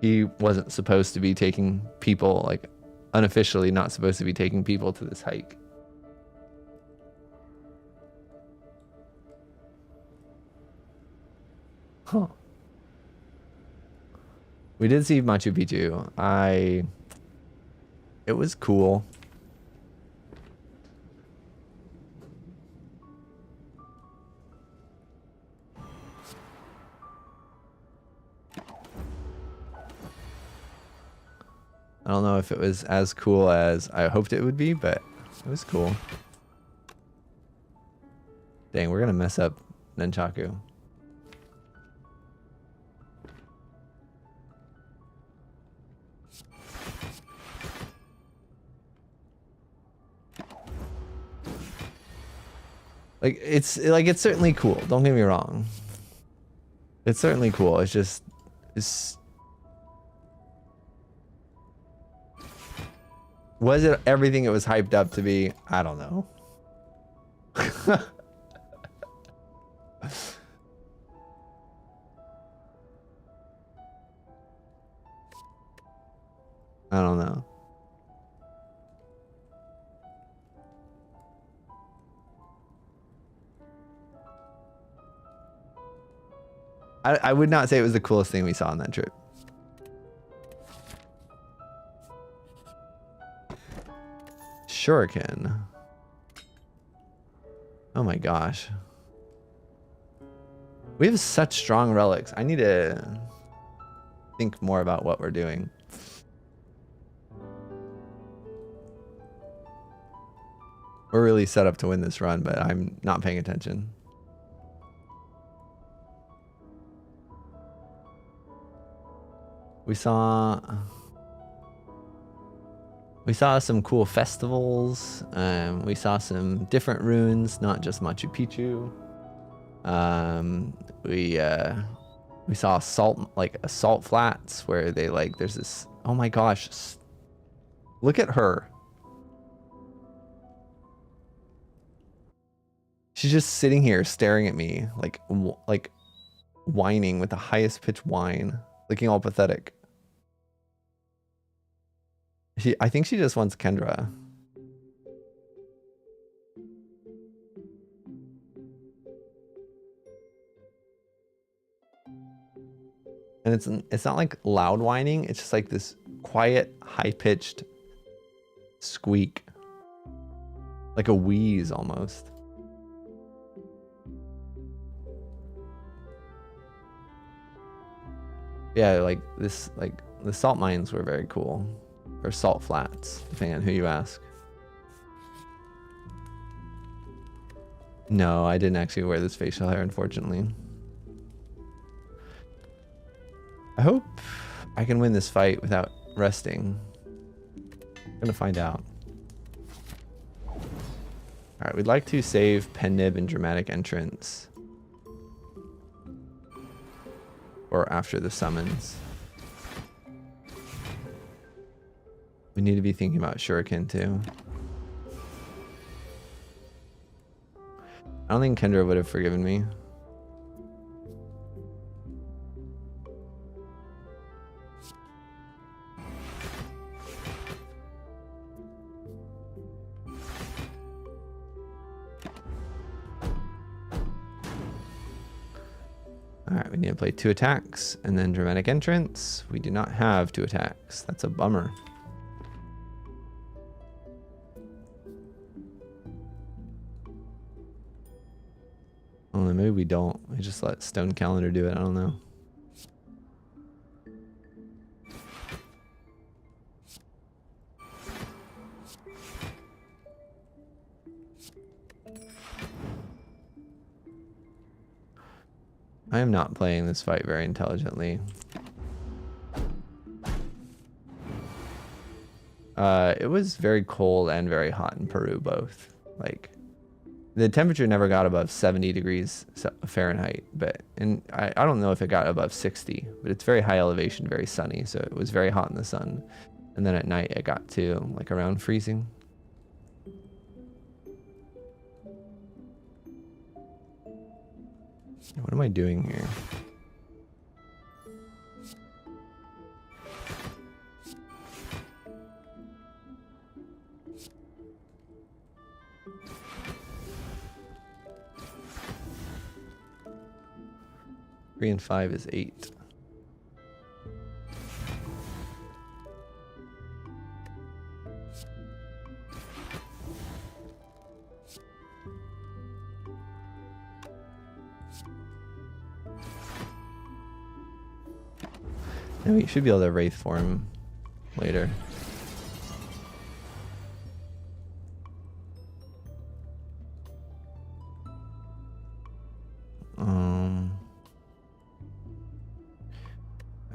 he wasn't supposed to be taking people, like unofficially not supposed to be taking people to this hike. Huh. We did see Machu Picchu. It was cool. I don't know if it was as cool as I hoped it would be, but it was cool. Dang, we're gonna mess up Nunchaku. Like it's certainly cool. Don't get me wrong. It's certainly cool. It's just was it everything it was hyped up to be? I don't know. I don't know. I would not say it was the coolest thing we saw on that trip. Shuriken. Oh my gosh. We have such strong relics. I need to think more about what we're doing. We're really set up to win this run, but I'm not paying attention. We saw some cool festivals. We saw some different runes, not just Machu Picchu. We saw salt flats where they like there's this. Oh my gosh, look at her. She's just sitting here staring at me like whining with the highest pitch whine, looking all pathetic. I think she just wants Kendra. And it's not like loud whining, it's just like this quiet, high-pitched squeak. Like a wheeze almost. Yeah, like this, like the salt mines were very cool. Or salt flats, depending on who you ask. No, I didn't actually wear this facial hair, unfortunately. I hope I can win this fight without resting. I'm gonna find out. Alright, we'd like to save Pen-Nib and Dramatic Entrance. Or after the summons. We need to be thinking about Shuriken too. I don't think Kendra would have forgiven me. Alright, we need to play 2 attacks and then Dramatic Entrance. We do not have 2 attacks. That's a bummer. I don't know, maybe we don't. We just let Stone Calendar do it. I don't know. I am not playing this fight very intelligently. It was very cold and very hot in Peru, both. Like, the temperature never got above 70 degrees Fahrenheit, and I don't know if it got above 60, but it's very high elevation, very sunny, so it was very hot in the sun. And then at night it got to like around freezing. What am I doing here? Three and 5 is 8. And we should be able to Wraith form later.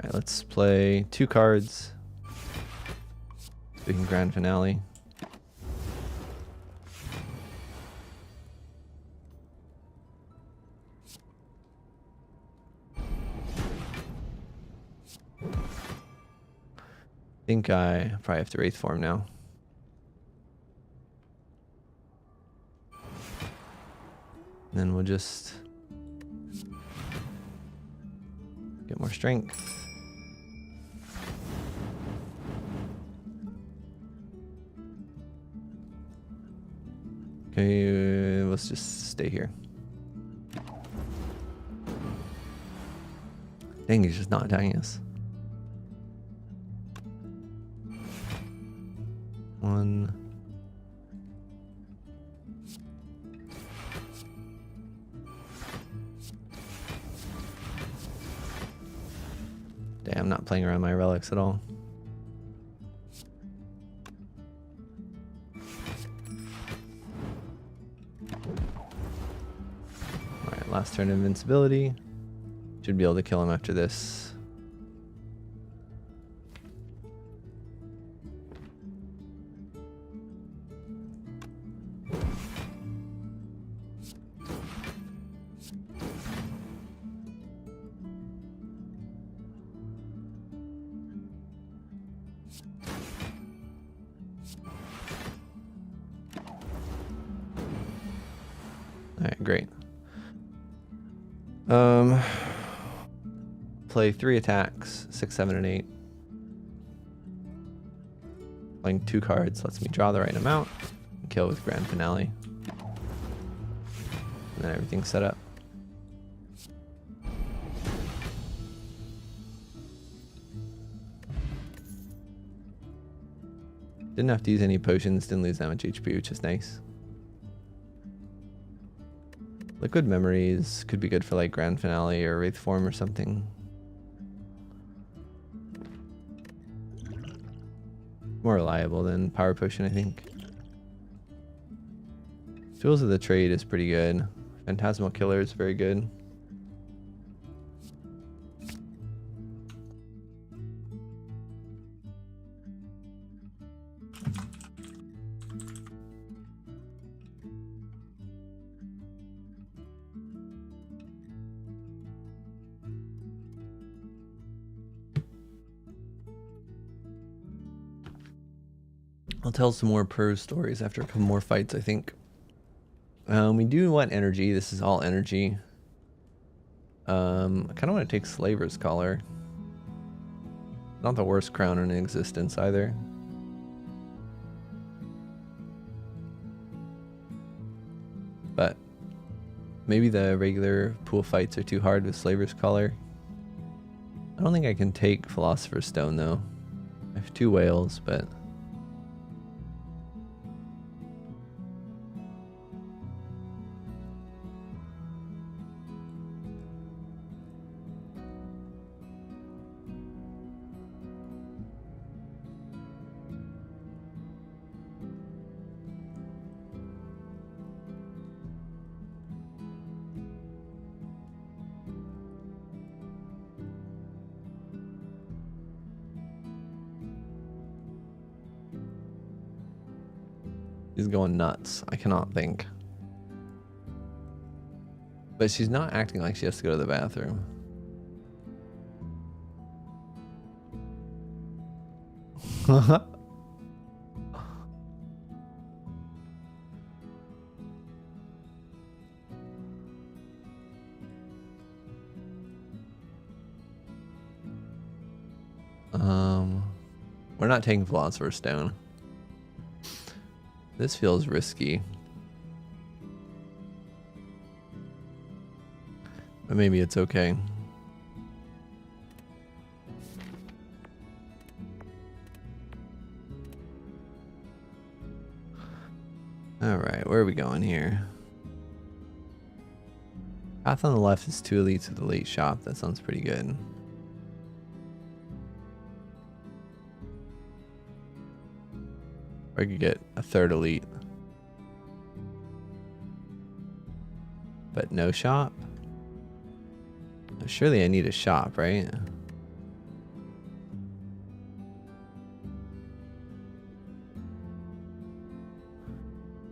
Alright, let's play 2 cards. So we can grand finale. I think I probably have to Wraith form now. And then we'll just get more strength. Okay, let's just stay here. Dang, he's just not attacking us. 1. Damn, I'm not playing around my relics at all. Alright, last turn invincibility. Should be able to kill him after this. Alright, great. Play 3 attacks, 6, 7, and 8. Playing 2 cards lets me draw the right amount. And kill with grand finale. And then everything's set up. Didn't have to use any potions, didn't lose that much HP, which is nice. Liquid Memories could be good for like grand finale or Wraith form or something. More reliable than Power Potion, I think. Tools of the Trade is pretty good. Phantasmal Killer is very good. I'll tell some more Peru stories after a couple more fights, I think. We do want energy. This is all energy. I kind of want to take Slaver's Collar. Not the worst crown in existence either. But maybe the regular pool fights are too hard with Slaver's Collar. I don't think I can take Philosopher's Stone though. I have 2 whales, but... She's going nuts. I cannot think. But she's not acting like she has to go to the bathroom. We're not taking Philosopher's Stone. This feels risky. But maybe it's okay. Alright, where are we going here? Path on the left is 2 elites with the late shop. That sounds pretty good. Or I could get a 3rd elite. But no shop? Surely I need a shop, right?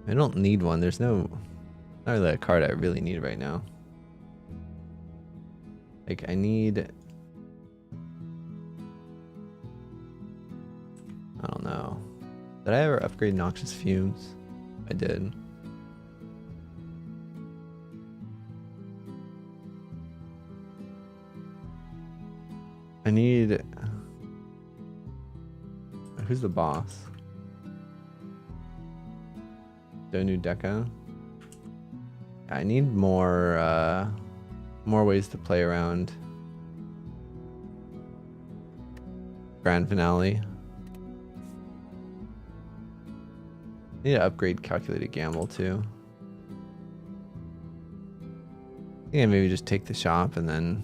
I don't need one. There's not really a card I really need right now. Like, I need... I don't know. Did I ever upgrade Noxious Fumes? I did. I need... Who's the boss? Donu Deca? I need more ways to play around Grand Finale. I need to upgrade Calculated Gamble too. I think I maybe just take the shop and then...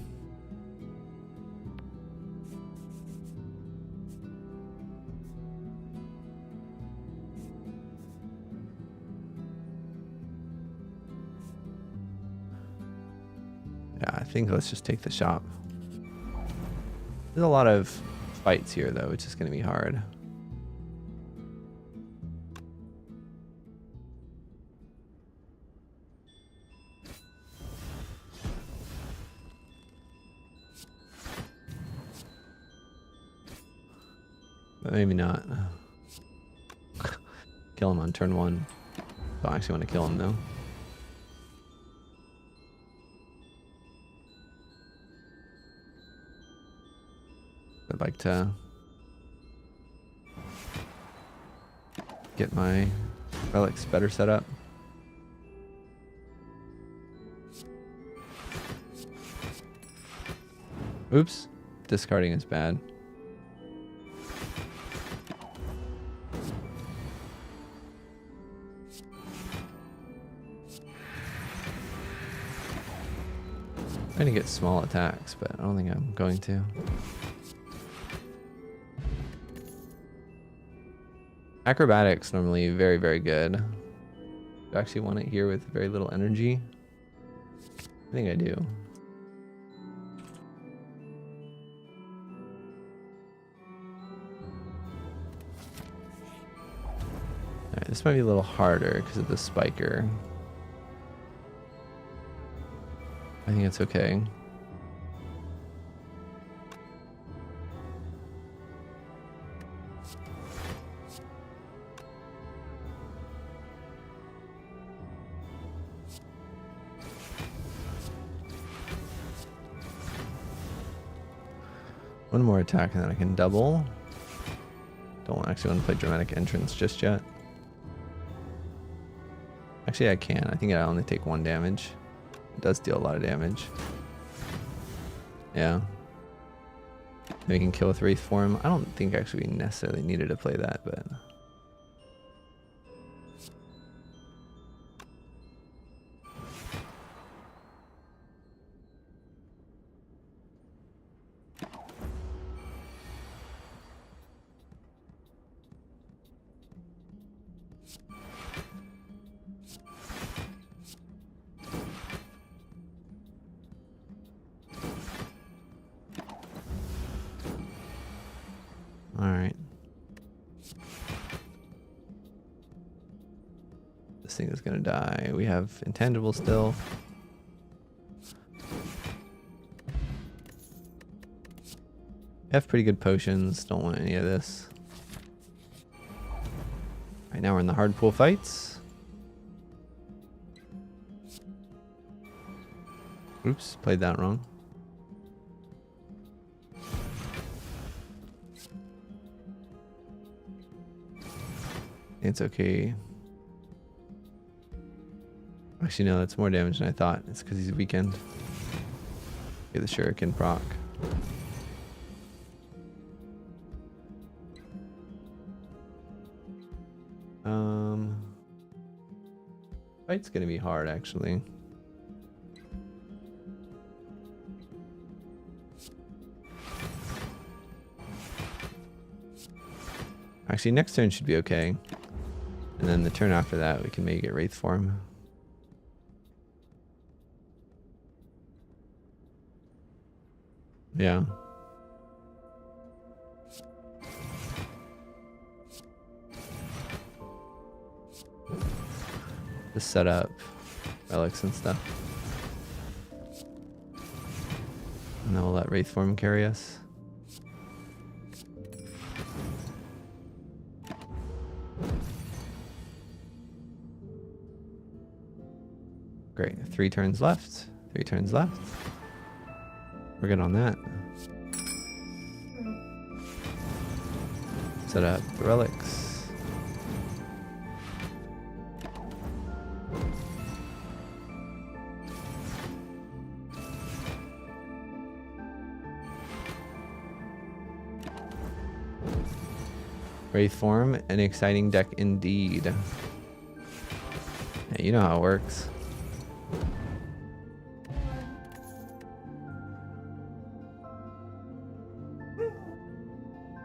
Yeah, I think let's just take the shop. There's a lot of fights here though, which is going to be hard. But maybe not. Kill him on turn 1. Don't actually want to kill him though. I'd like to get my relics better set up. Oops, discarding is bad. I'm trying to get small attacks, but I don't think I'm going to. Acrobatics normally very, very good. Do I actually want it here with very little energy? I think I do. Alright, this might be a little harder because of the spiker. I think it's okay. One more attack and then I can double. Don't actually want to play Dramatic Entrance just yet. Actually, I can. I think I only take 1 damage. It does deal a lot of damage. Yeah. Maybe we can kill with Wraith Form. I don't think actually we necessarily needed to play that, but... Alright. This thing is gonna die. We have intangible still. We have pretty good potions. Don't want any of this. Right now we're in the hard pool fights. Oops, played that wrong. It's okay. Actually, no, that's more damage than I thought. It's because he's weakened. Get the shuriken proc. Fight's gonna be hard, actually. Actually, next turn should be okay. And then the turn after that, we can maybe get Wraith form. Yeah. Just set up relics and stuff. And then we'll let Wraith form carry us. Great. 3 turns left. 3 turns left. We're good on that. Set up the relics. Wraith form, an exciting deck indeed. Yeah, you know how it works.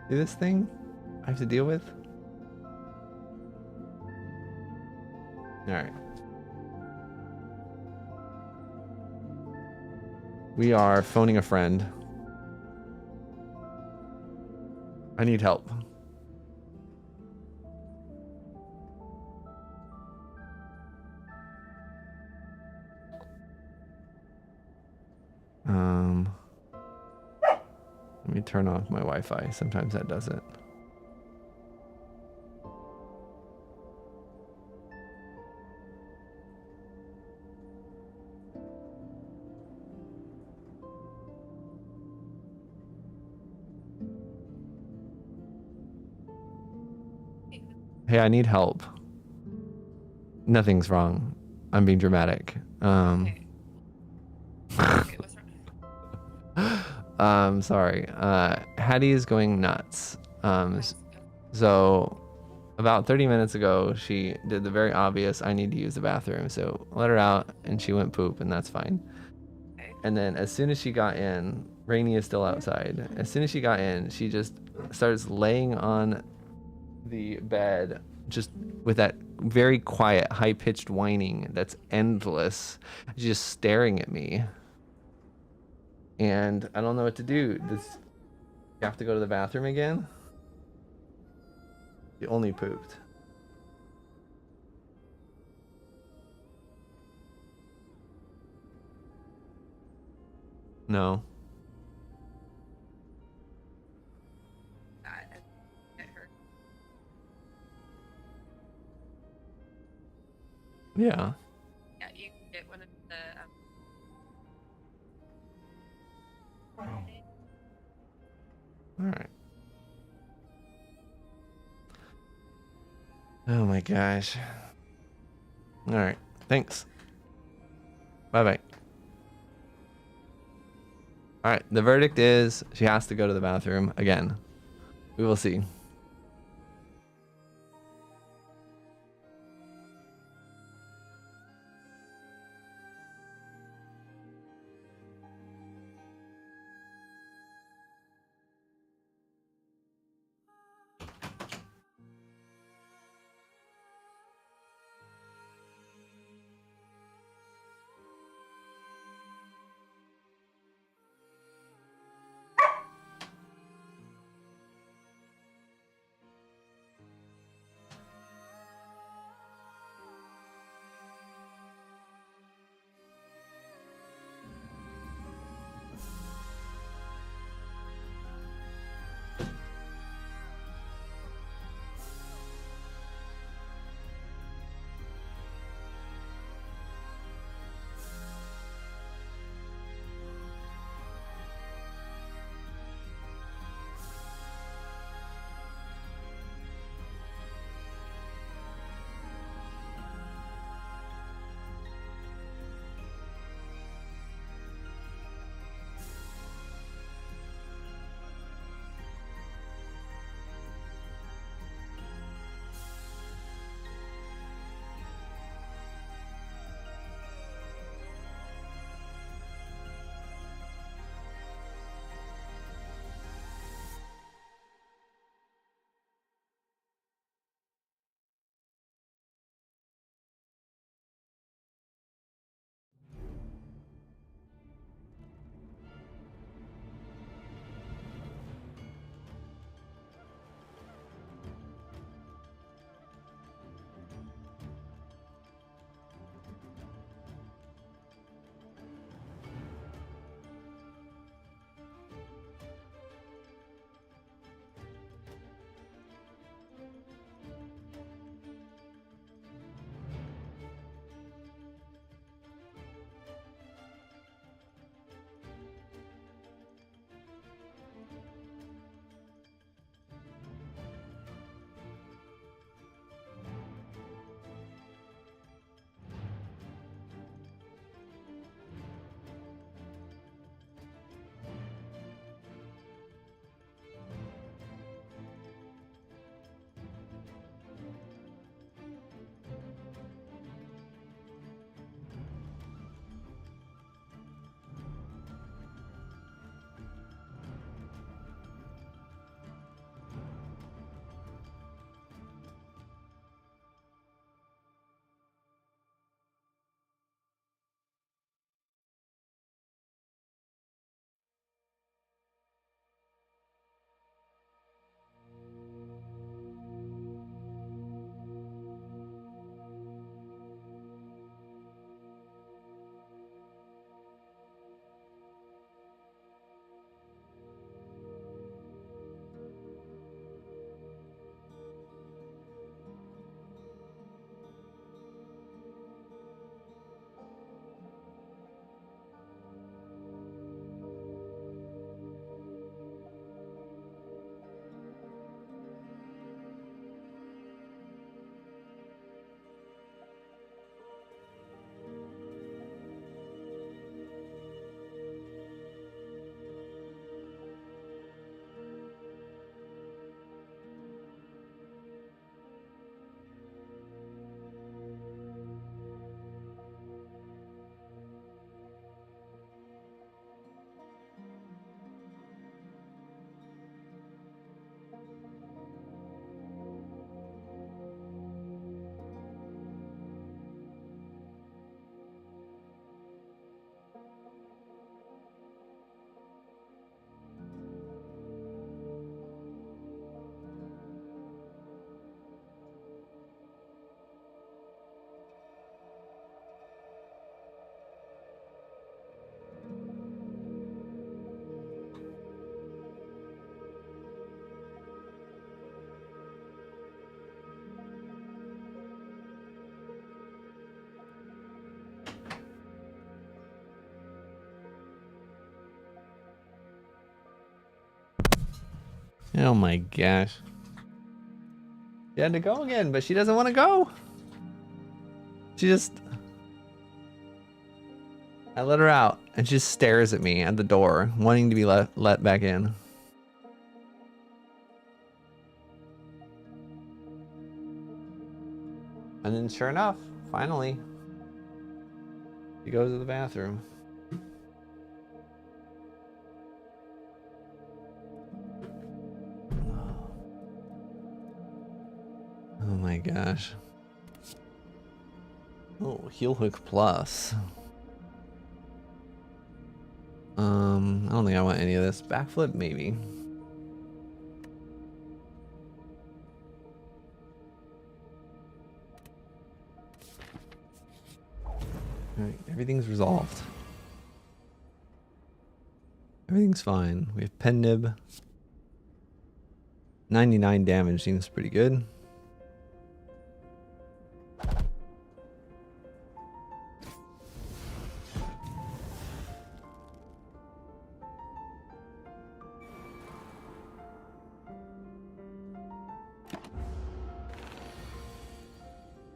See this thing I have to deal with? Alright. We are phoning a friend. I need help. Let me turn off my Wi-Fi. Sometimes that does it. Hey, I need help. Nothing's wrong. I'm being dramatic. Okay. What's wrong? Sorry. Hattie is going nuts. So about 30 minutes ago, she did the very obvious, I need to use the bathroom. So let her out and she went poop and that's fine. Okay. And then as soon as she got in, Rainy is still outside. As soon as she got in, she just starts laying on the bed just with that very quiet, high-pitched whining that's endless, just staring at me. And I don't know what to do. Does you have to go to the bathroom again? You only pooped. No. Yeah. Yeah, you can get one of the. All right. Oh my gosh. All right. Thanks. Bye bye. All right. The verdict is she has to go to the bathroom again. We will see. Oh my gosh. She had to go again, but she doesn't want to go. She just... I let her out, and she just stares at me at the door, wanting to be let back in. And then sure enough, finally, she goes to the bathroom. Oh my gosh. Oh, heel hook plus. I don't think I want any of this. Backflip, maybe. Alright, everything's resolved. Everything's fine. We have pen nib. 99 damage seems pretty good.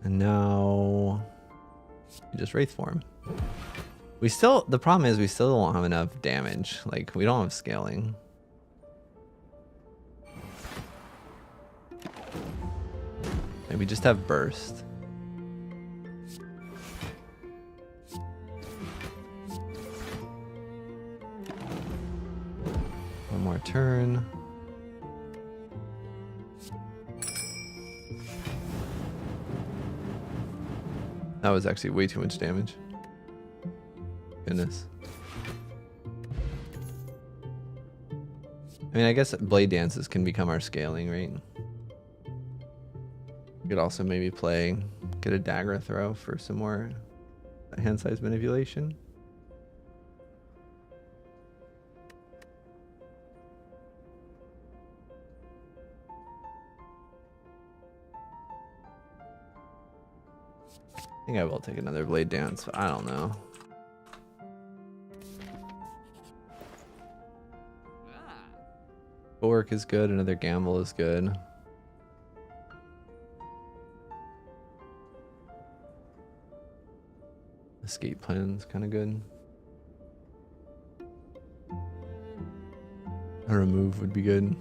And now you just Wraith form. We still, the problem is we still don't have enough damage. Like, we don't have scaling. And we just have burst. One more turn. That was actually way too much damage. Goodness. I mean, I guess blade dances can become our scaling, right? We could also maybe get a dagger throw for some more hand size manipulation. I think I will take another blade dance, but I don't know. Footwork is good, another gamble is good. Escape plan's kind of good. A remove would be good.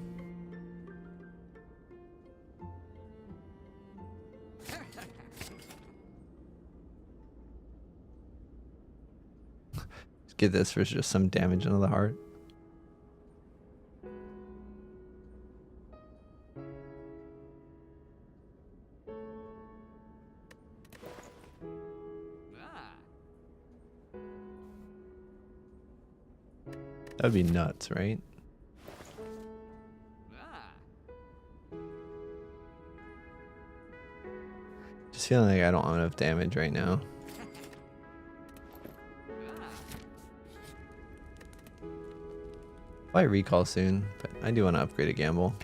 Get this for just some damage into the heart. That'd be nuts, right? Just feeling like I don't have enough damage right now. Probably recall soon, but I do want to upgrade a gamble.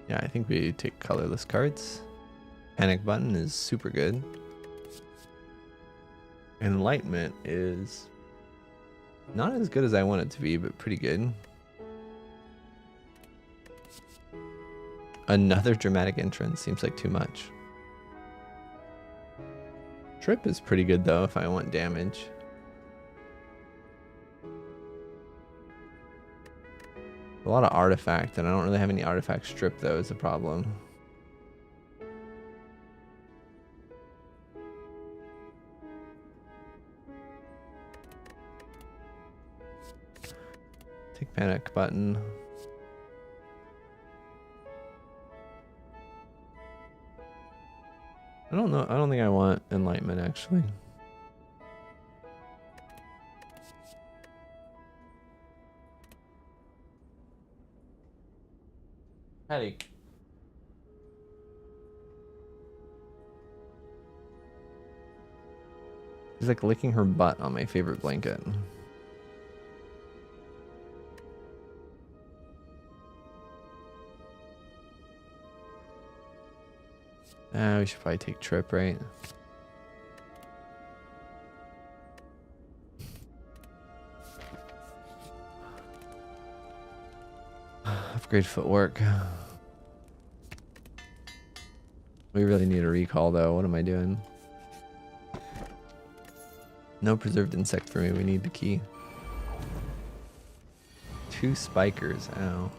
Yeah, I think we take colorless cards. Panic button is super good. Enlightenment is not as good as I want it to be, but pretty good. Another dramatic entrance seems like too much. Trip is pretty good though if I want damage. A lot of artifact, and I don't really have any artifact strip though is a problem. Take panic button. I don't know. I don't think I want enlightenment actually. Patty. She's like licking her butt on my favorite blanket. We should probably take trip, right? Upgrade footwork. We really need a recall though. What am I doing? No preserved insect for me. We need the key. 2 spikers. Ow.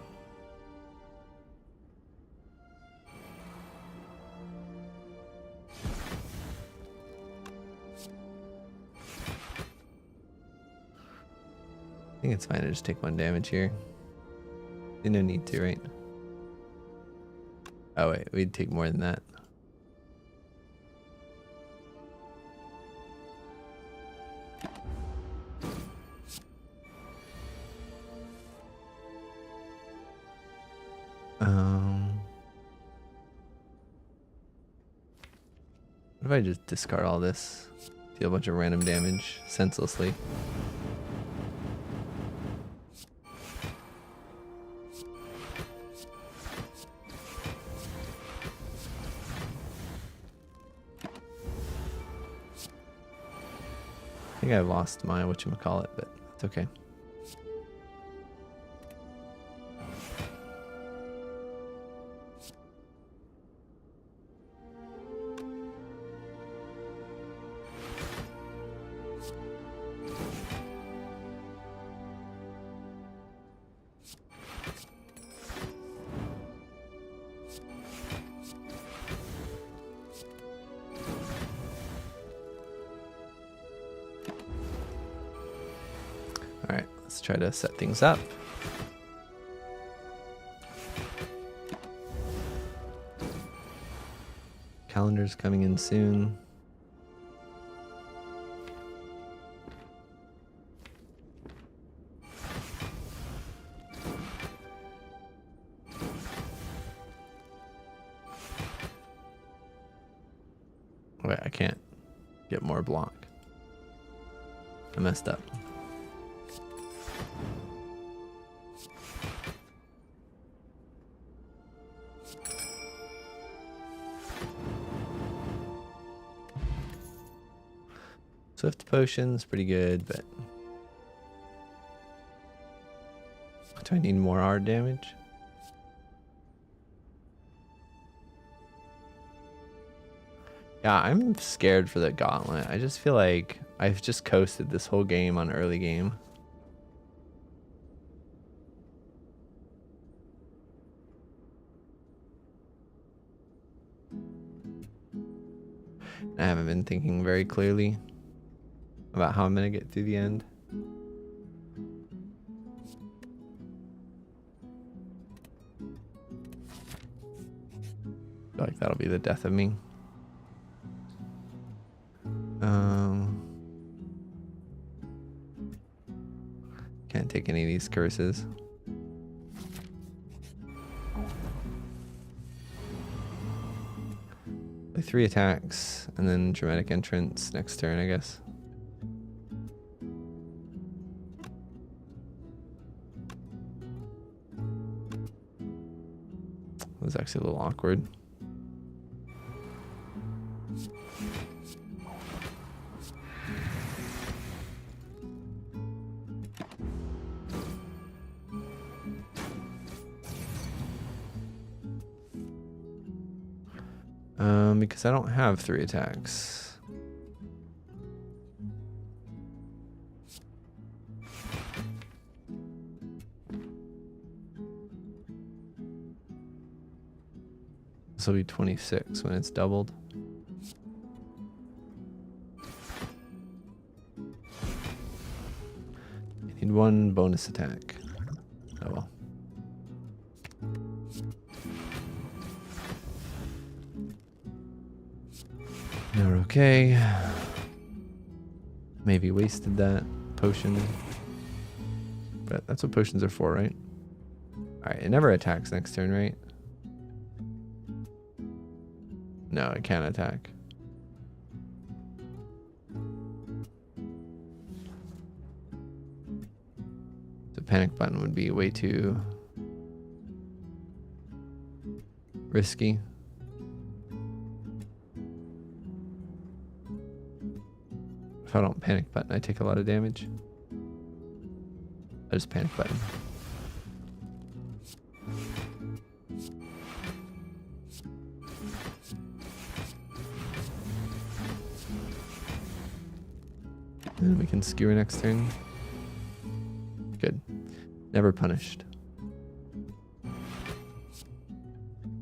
I think it's fine to just take 1 damage here. No need to, right? Oh wait, we'd take more than that. What if I just discard all this? Deal a bunch of random damage senselessly. I think I lost my whatchamacallit, but it's okay. Alright, let's try to set things up. Calendar's coming in soon. Wait, I can't get more block. I messed up. Swift potion's pretty good, but do I need more art damage? Yeah, I'm scared for the gauntlet. I just feel like I've just coasted this whole game on early game. I haven't been thinking very clearly about how I'm gonna get through the end. I feel like that'll be the death of me. Can't take any of these curses. Play 3 attacks and then dramatic entrance next turn, I guess. It was actually a little awkward. Because I don't have 3 attacks. This will be 26 when it's doubled. I need 1 bonus attack. Oh well. You're okay. Maybe wasted that potion. But that's what potions are for, right? Alright, it never attacks next turn, right? No, it can't attack. The panic button would be way too risky. If I don't panic button, I take a lot of damage. I just panic button. And we can skewer next turn. Good. Never punished.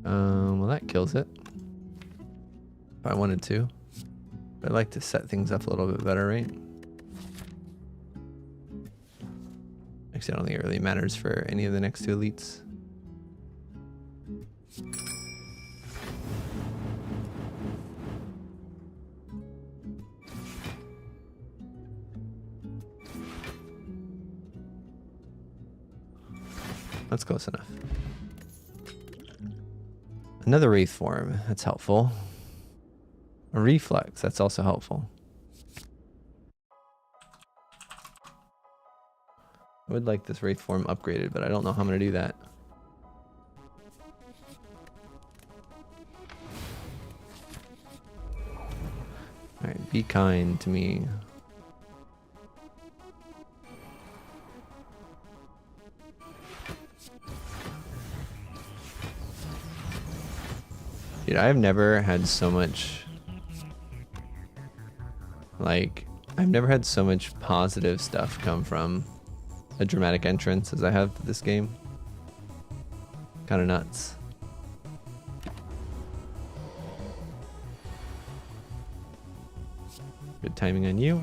Well, that kills it. If I wanted to. But I'd like to set things up a little bit better, right? Actually, I don't think it really matters for any of the next two elites. That's close enough. Another wraith form, that's helpful. A reflex, that's also helpful. I would like this wraith form upgraded, but I don't know how I'm going to do that. Alright, be kind to me. Dude, I've never had so much, I've never had so much positive stuff come from a dramatic entrance as I have to this game. Kind of nuts. Good timing on you.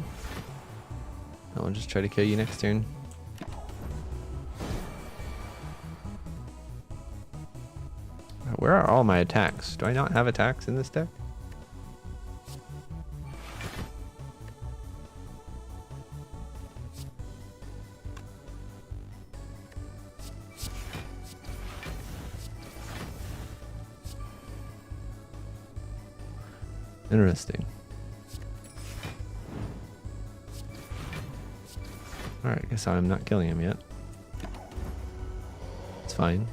I'll just try to kill you next turn. Where are all my attacks? Do I not have attacks in this deck? Interesting. Alright, I guess I'm not killing him yet. It's fine.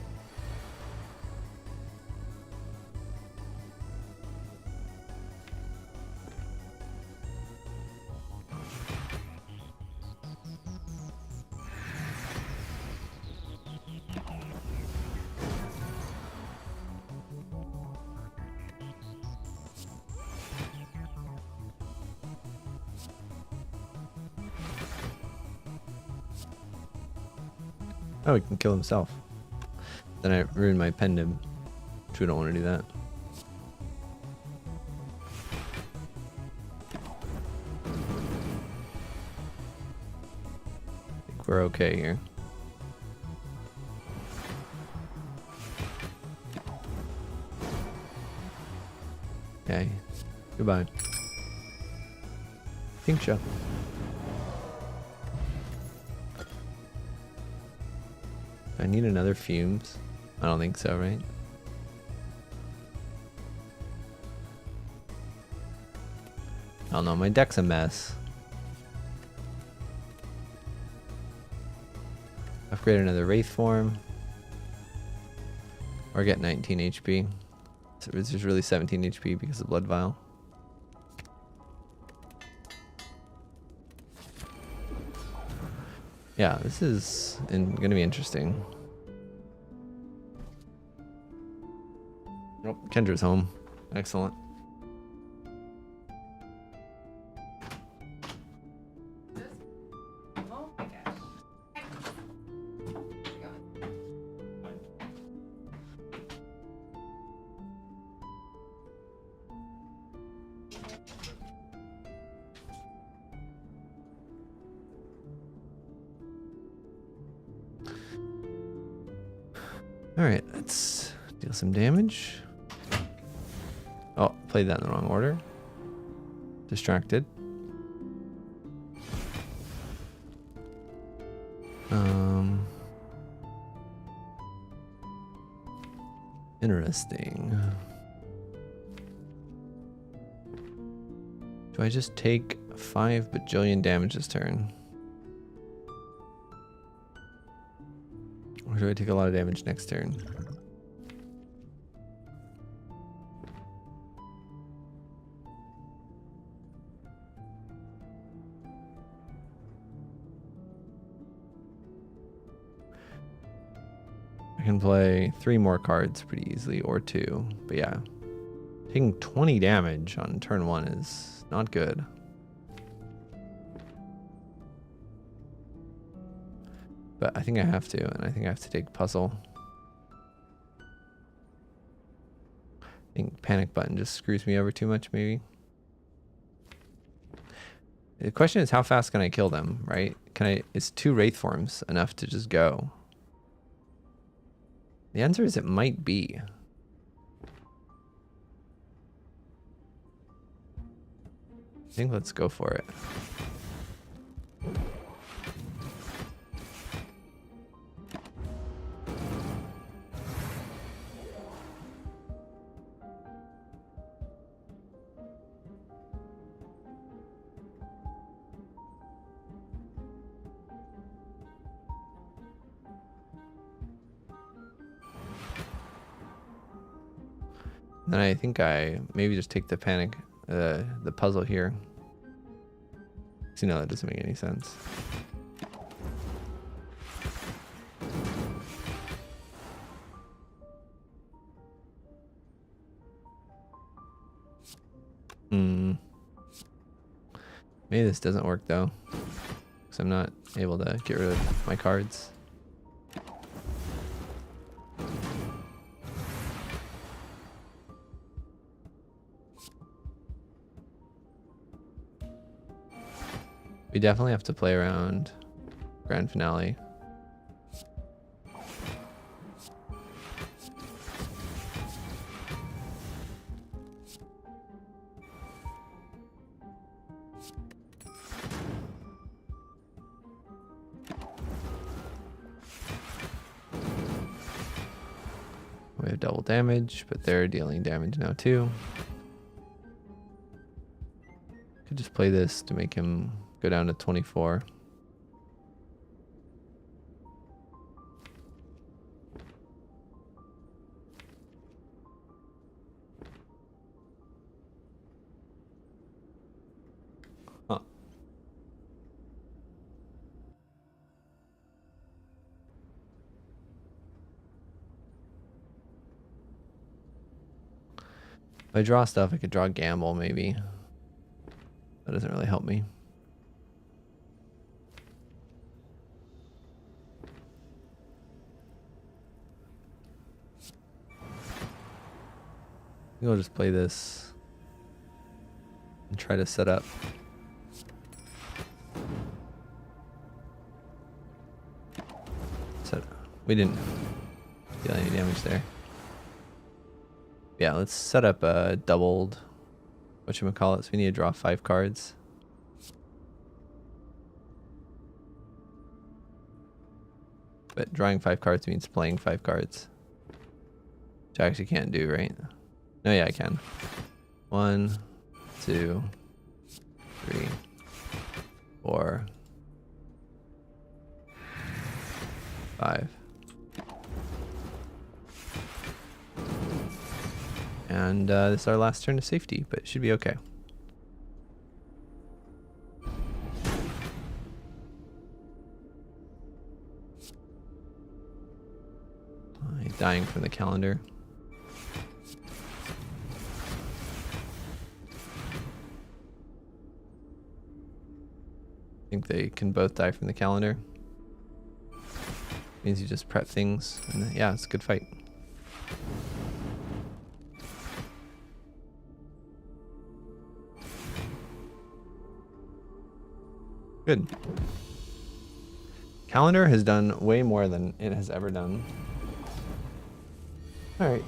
Oh, he can kill himself. Then I ruined my pendant, which we don't want to do that. I think we're okay here. Okay. Goodbye. Pink show. I need another fumes. I don't think so, right? I don't know, my deck's a mess. Upgrade another wraith form. Or get 19 HP. So it's just really 17 HP because of Blood Vial. Yeah, this is gonna be interesting. Nope, Kendra's home. Excellent. Oh my gosh. Alright, let's deal some damage. Oh, played that in the wrong order. Distracted. Interesting. Do I just take 5 bajillion damage this turn? Or do I take a lot of damage next turn? I can play 3 more cards pretty easily, or 2. But yeah, taking 20 damage on turn 1 is not good. But I think I have to, and I think I have to take puzzle. I think panic button just screws me over too much, maybe. The question is, how fast can I kill them, right? Is 2 Wraith forms enough to just go? The answer is it might be. I think let's go for it. Then I think I maybe just take the panic, the puzzle here. See, no, that doesn't make any sense. Maybe this doesn't work though, because I'm not able to get rid of my cards. We definitely have to play around grand finale. We have double damage, but they're dealing damage now too. Could just play this to make him go down to 24. Huh. If I draw stuff, I could draw Gamble maybe. That doesn't really help me. I think I'll just play this and try to set up. We didn't deal any damage there. Yeah, let's set up a doubled whatchamacallit. So we need to draw 5 cards. But drawing 5 cards means playing 5 cards. Which I actually can't do, right? No, yeah, I can. 1, 2, 3, 4, 5. And this is our last turn to safety, but it should be okay. He's dying from the calendar. I think they can both die from the calendar. Means you just prep things, and yeah, it's a good fight. Good. Calendar has done way more than it has ever done. All right.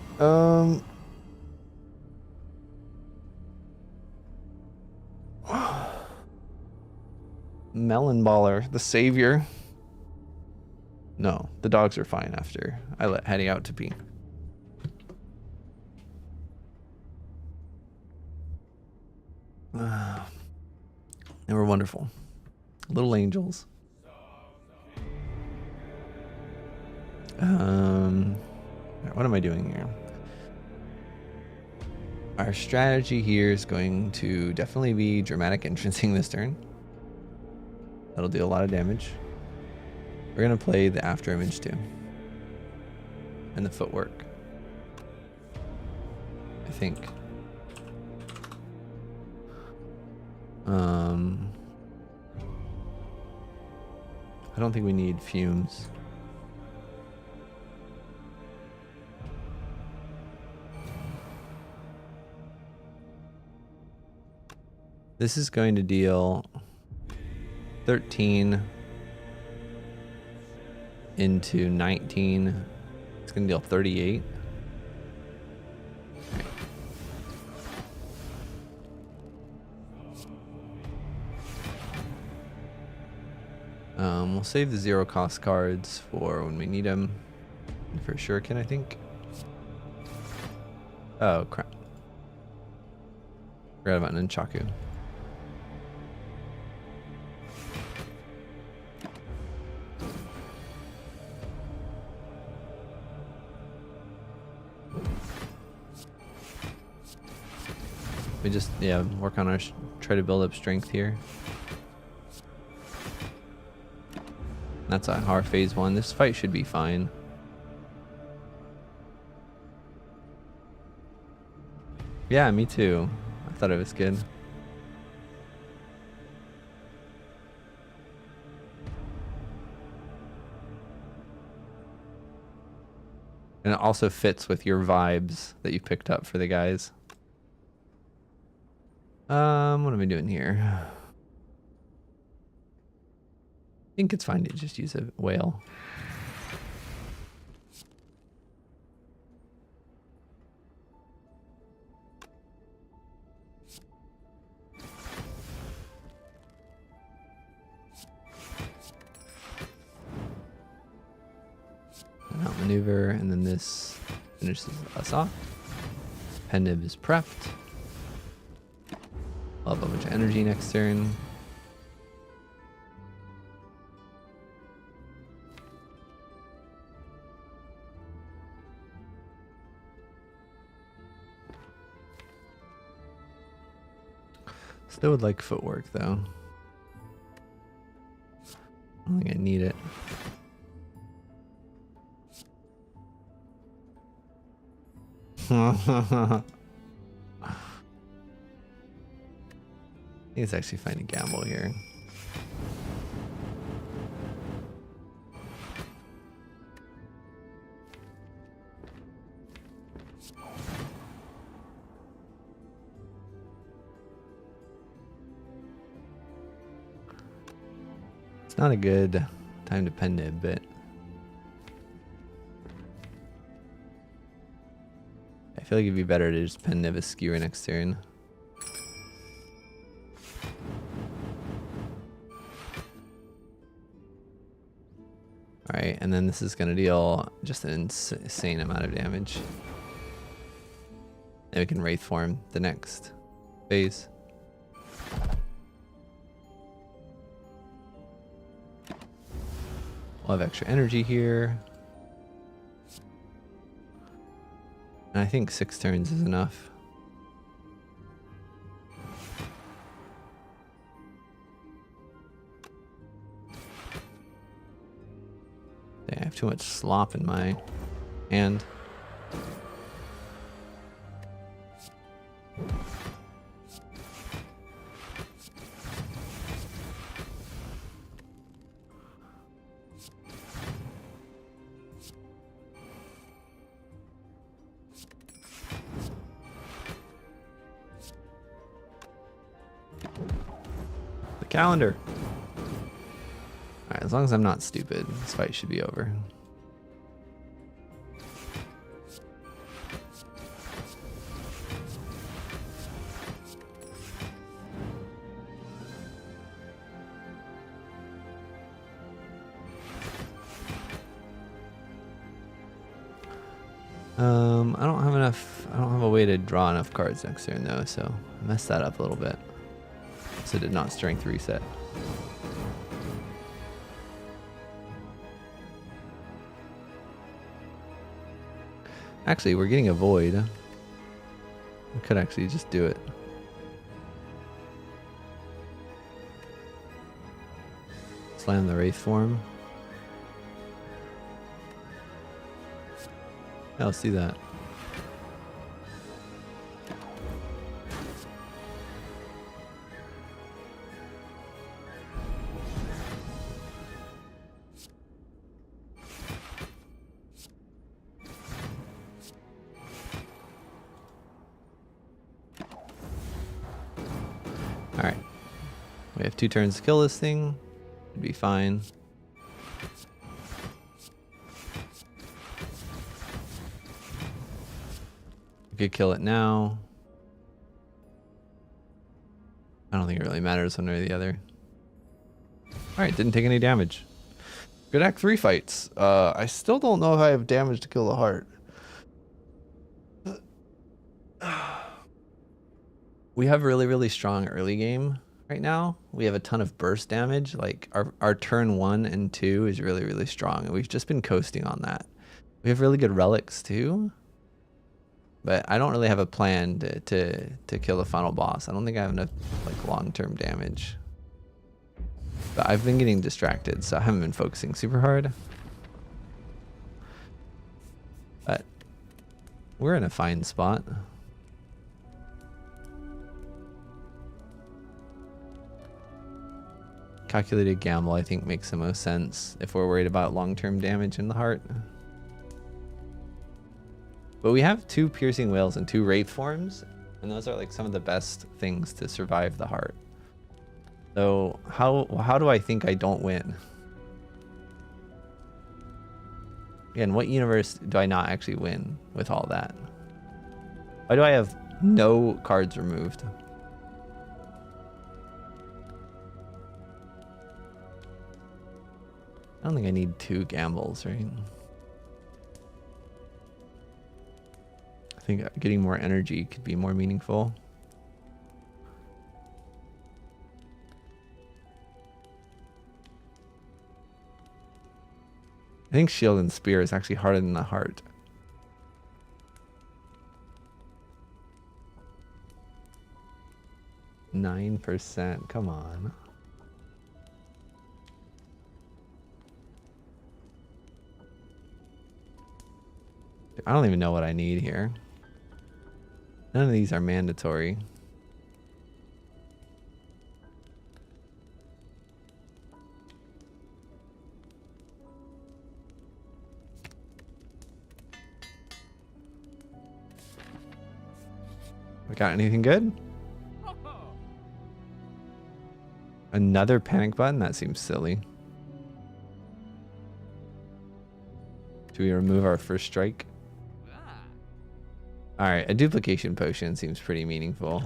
Melon Baller, the savior. No, the dogs are fine after I let Hattie out to pee. They were wonderful. Little angels. What am I doing here? Our strategy here is going to definitely be dramatic entrancing this turn. That'll do a lot of damage. We're gonna play the after image too. and the footwork. I think. I don't think we need fumes. This is going to deal 13 into 19. It's going to deal 38. We'll save the 0 cost cards for when we need them. For Shuriken, I think. Oh, crap. Forgot about Nunchaku. We just, yeah, work on our, try to build up strength here. That's our phase 1. This fight should be fine. Yeah, me too. I thought it was good. And it also fits with your vibes that you picked up for the guys. What am I doing here? I think it's fine to just use a whale. And outmaneuver, and then this finishes us off. Pendiv is prepped. I'll have a bunch of energy next turn. Still would like footwork though. I don't think I need it. I think it's actually fine to gamble here. It's not a good time to Pendiv, but I feel like it'd be better to just Pendiv a skewer next turn. Alright, and then this is going to deal just an insane amount of damage. And we can Wraith form the next phase. We'll have extra energy here. And I think 6 turns is enough. I have too much slop in my hand. The calendar. Alright, as long as I'm not stupid, this fight should be over. I don't have a way to draw enough cards next turn though, so I messed that up a little bit. So did not strength reset. Actually, we're getting a void. We could actually just do it. Slam the Wraith form. Yeah, let's do that. Alright. We have 2 turns to kill this thing. It'd be fine. We could kill it now. I don't think it really matters one way or the other. Alright, didn't take any damage. Good Act 3 fights. I still don't know if I have damage to kill the heart. We have really, really strong early game right now. We have a ton of burst damage. Like our turn 1 and 2 is really, really strong. And we've just been coasting on that. We have really good relics too. But I don't really have a plan to kill the final boss. I don't think I have enough like long-term damage. But I've been getting distracted, so I haven't been focusing super hard. But we're in a fine spot. Calculated gamble, I think, makes the most sense if we're worried about long-term damage in the heart. But we have 2 piercing wails and 2 wraith forms, and those are like some of the best things to survive the heart. So how do I think I don't win? Again, what universe do I not actually win with all that? Why do I have no cards removed? I don't think I need 2 gambles, right? I think getting more energy could be more meaningful. I think shield and spear is actually harder than the heart. %, come on. I don't even know what I need here. None of these are mandatory. We got anything good? Another panic button? That seems silly. Do we remove our first strike? Alright, a duplication potion seems pretty meaningful.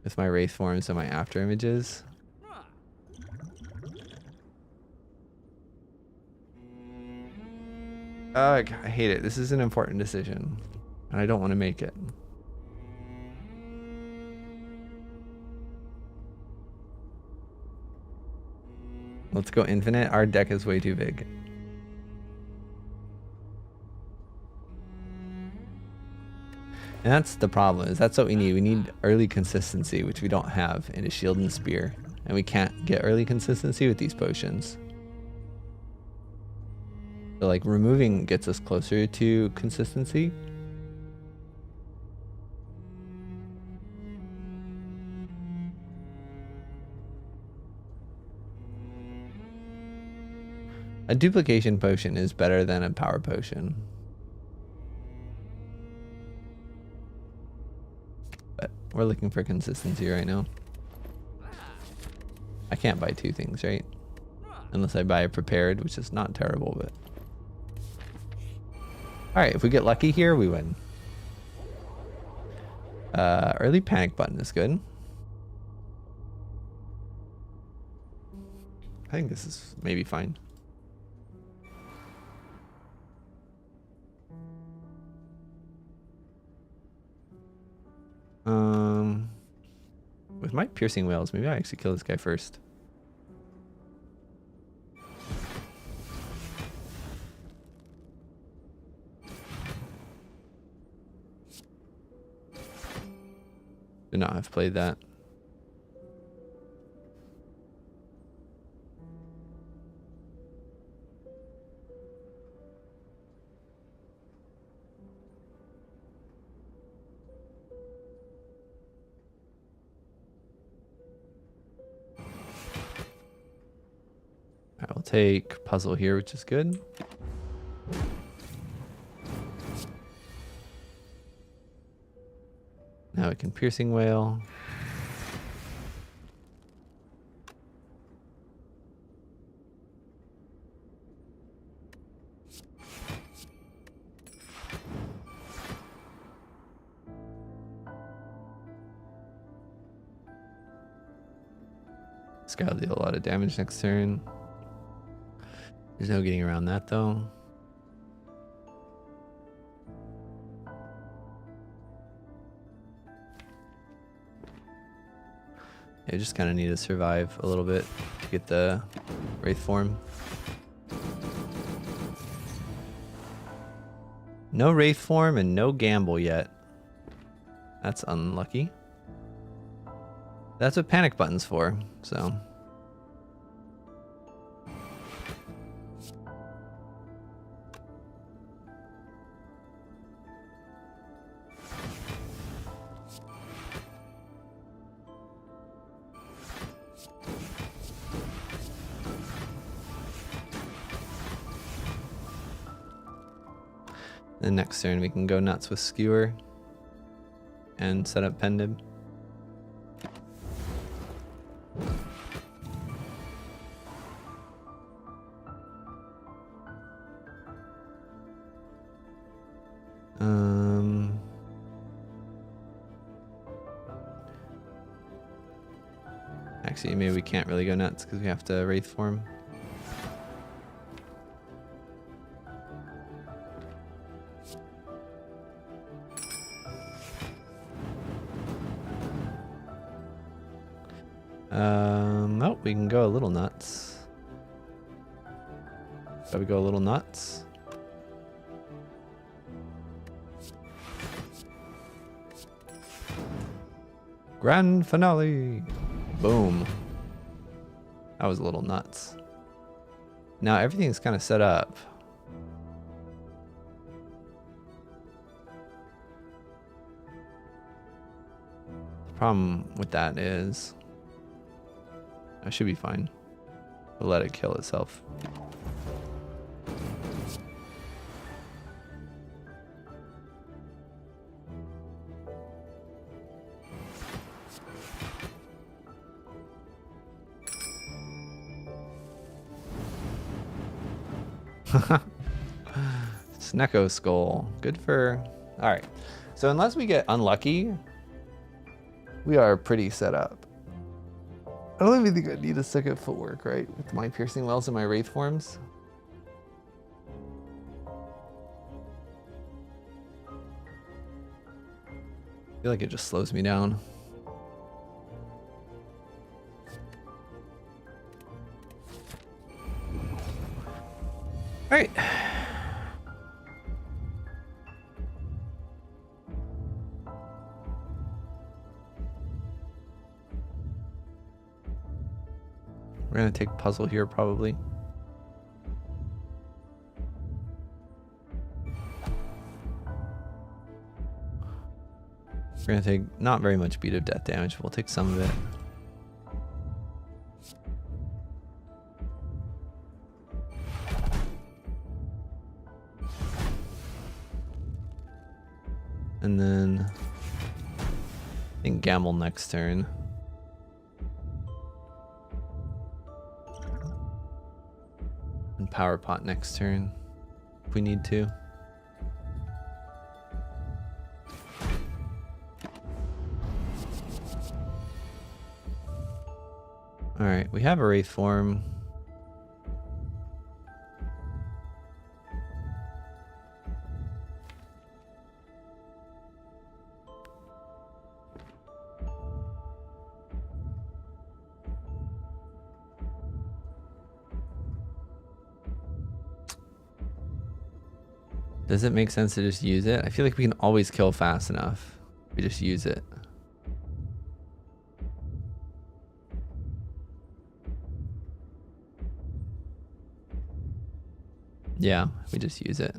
With my wraith forms and my after images. Ugh, I hate it. This is an important decision. And I don't want to make it. Let's go infinite. Our deck is way too big. And that's the problem, is that's what we need. We need early consistency, which we don't have in a shield and spear. And we can't get early consistency with these potions. So like removing gets us closer to consistency. A duplication potion is better than a power potion. But we're looking for consistency right now. I can't buy 2 things, right? Unless I buy a prepared, which is not terrible, but... Alright, if we get lucky here, we win. Early panic button is good. I think this is maybe fine. With my piercing wails, maybe I actually kill this guy first. Did not have played that. take puzzle here, which is good. Now we can piercing whale. This guy will deal a lot of damage next turn. There's no getting around that though. Yeah, just kind of need to survive a little bit to get the Wraith form. No Wraith form and no gamble yet. That's unlucky. That's what panic button's for, so. The next turn we can go nuts with Skewer and set up Pendib. Actually, maybe we can't really go nuts because we have to Wraith form. Oh, we can go a little nuts. Shall we go a little nuts? Grand finale! Boom. That was a little nuts. Now everything's kind of set up. The problem with that is I should be fine. We'll let it kill itself. Snecko Skull. Good for... Alright. So unless we get unlucky, we are pretty set up. I don't even think I need a second footwork, right? With my piercing wells and my Wraith forms. I feel like it just slows me down. Alright. We're gonna take puzzle here probably. We're gonna take not very much beat of death damage, but we'll take some of it. And then I think gamble next turn. And power pot next turn if we need to. Alright, we have a Wraith form. Does it make sense to just use it? I feel like we can always kill fast enough. We just use it. Yeah, we just use it.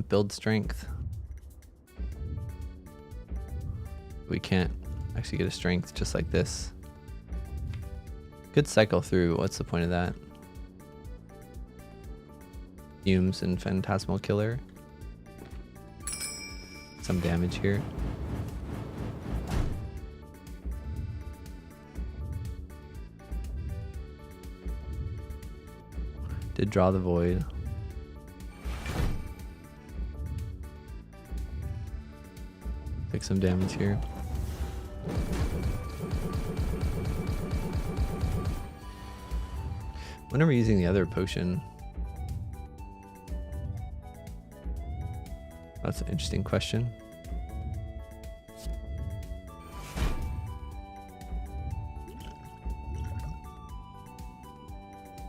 to build strength. We can't actually get a strength just like this. Could cycle through. What's the point of that? Fumes and Phantasmal Killer. Some damage here. Did draw the void. Take some damage here. When are we using the other potion? That's an interesting question.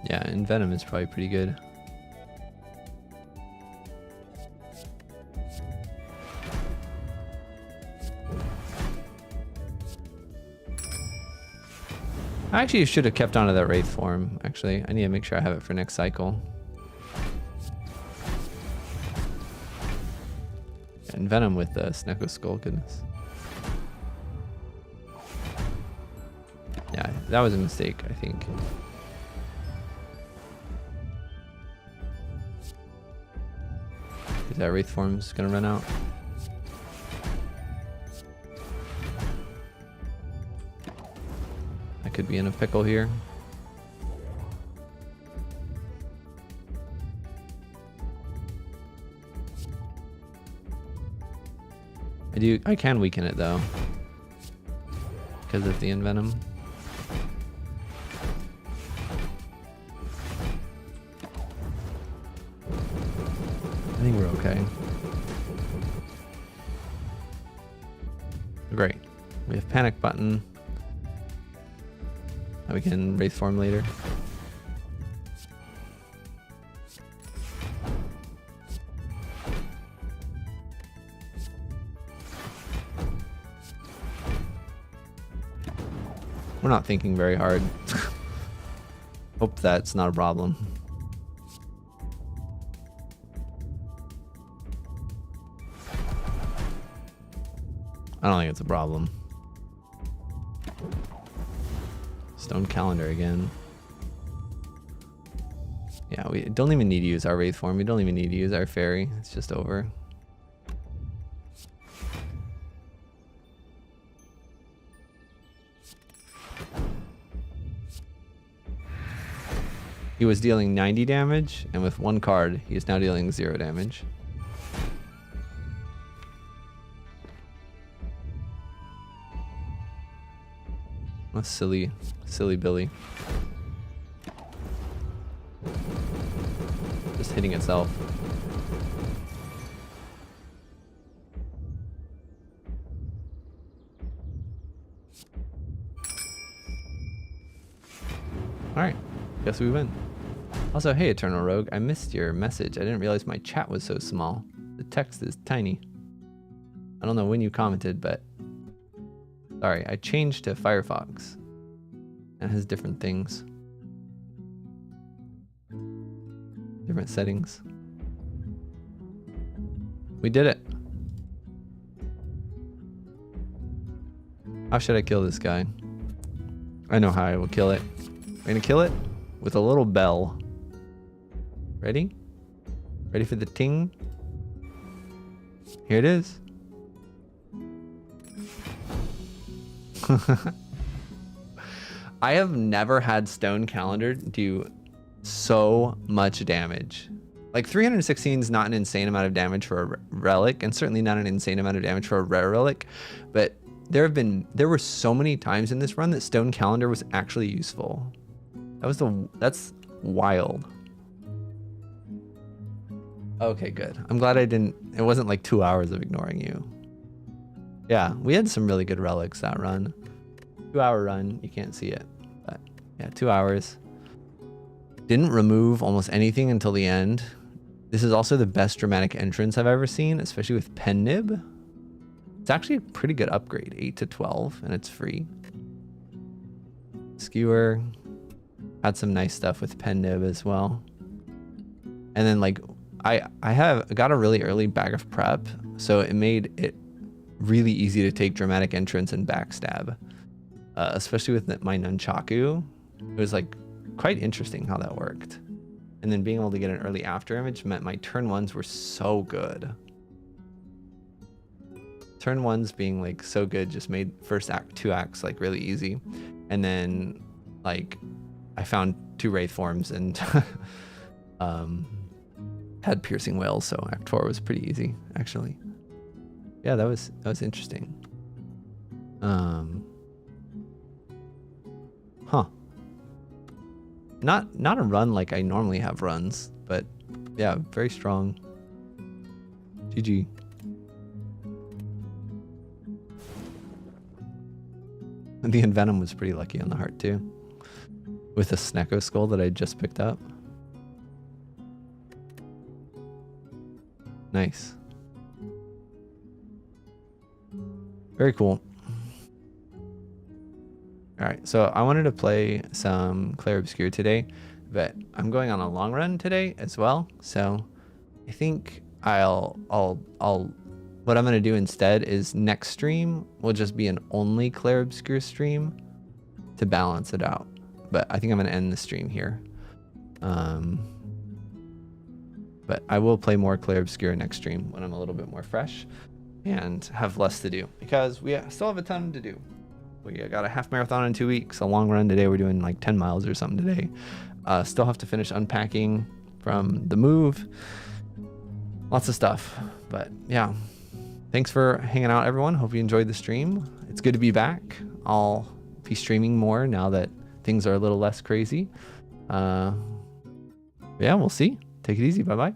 Yeah, and Venom is probably pretty good. I actually should have kept on to that Wraith form, actually. I need to make sure I have it for next cycle. And Venom with the Snecko Skull, goodness. Yeah, that was a mistake, I think. Is that Wraith form's gonna run out? I could be in a pickle here. I can weaken it though, because of the Envenom. I think we're okay. Great. We have panic button. Now we can Wraith form later. We're not thinking very hard. Hope that's not a problem. I don't think it's a problem. Stone calendar again. Yeah, we don't even need to use our Wraith form. We don't even need to use our fairy. It's just over. He was dealing 90 damage, and with one card, he is now dealing 0 damage. What silly Billy. Just hitting itself. Alright, guess we win. Also, hey Eternal Rogue, I missed your message. I didn't realize my chat was so small. The text is tiny. I don't know when you commented, but sorry, I changed to Firefox. It has different things. Different settings. We did it. How should I kill this guy? I know how I will kill it. We're gonna kill it with a little bell. Ready? Ready for the ting? Here it is. I have never had Stone Calendar do so much damage. Like 316 is not an insane amount of damage for a relic, and certainly not an insane amount of damage for a rare relic, but there were so many times in this run that Stone Calendar was actually useful. That's wild. Okay, good. I'm glad it wasn't like 2 hours of ignoring you. Yeah, we had some really good relics that run. 2-hour run, you can't see it, but yeah, 2 hours. Didn't remove almost anything until the end. This is also the best dramatic entrance I've ever seen, especially with Pen Nib. It's actually a pretty good upgrade, 8 to 12, and it's free. Skewer had some nice stuff with Pen Nib as well. And then like I have got a really early bag of prep, so it made it really easy to take dramatic entrance and backstab, especially with my nunchaku. It was like quite interesting how that worked. And then being able to get an early after image meant my turn ones were so good. Turn ones being like so good just made first act, 2 acts like really easy. And then like I found 2 wraith forms and had piercing whales, so act 4 was pretty easy actually. Yeah, that was interesting. Huh. Not a run like I normally have runs, but yeah, very strong. GG. The Envenom was pretty lucky on the heart too, with a Snecko skull that I just picked up. Nice. Very cool. Alright, so I wanted to play some Clair Obscur today, but I'm going on a long run today as well, so I think what I'm going to do instead is next stream will just be an only Clair Obscur stream to balance it out. But I think I'm going to end the stream here. But I will play more Clair Obscur next stream when I'm a little bit more fresh and have less to do, because we still have a ton to do. We got a half marathon in 2 weeks, a long run today. We're doing like 10 miles or something today. Still have to finish unpacking from the move. Lots of stuff, but yeah. Thanks for hanging out, everyone. Hope you enjoyed the stream. It's good to be back. I'll be streaming more now that things are a little less crazy. Yeah, we'll see. Take it easy. Bye-bye.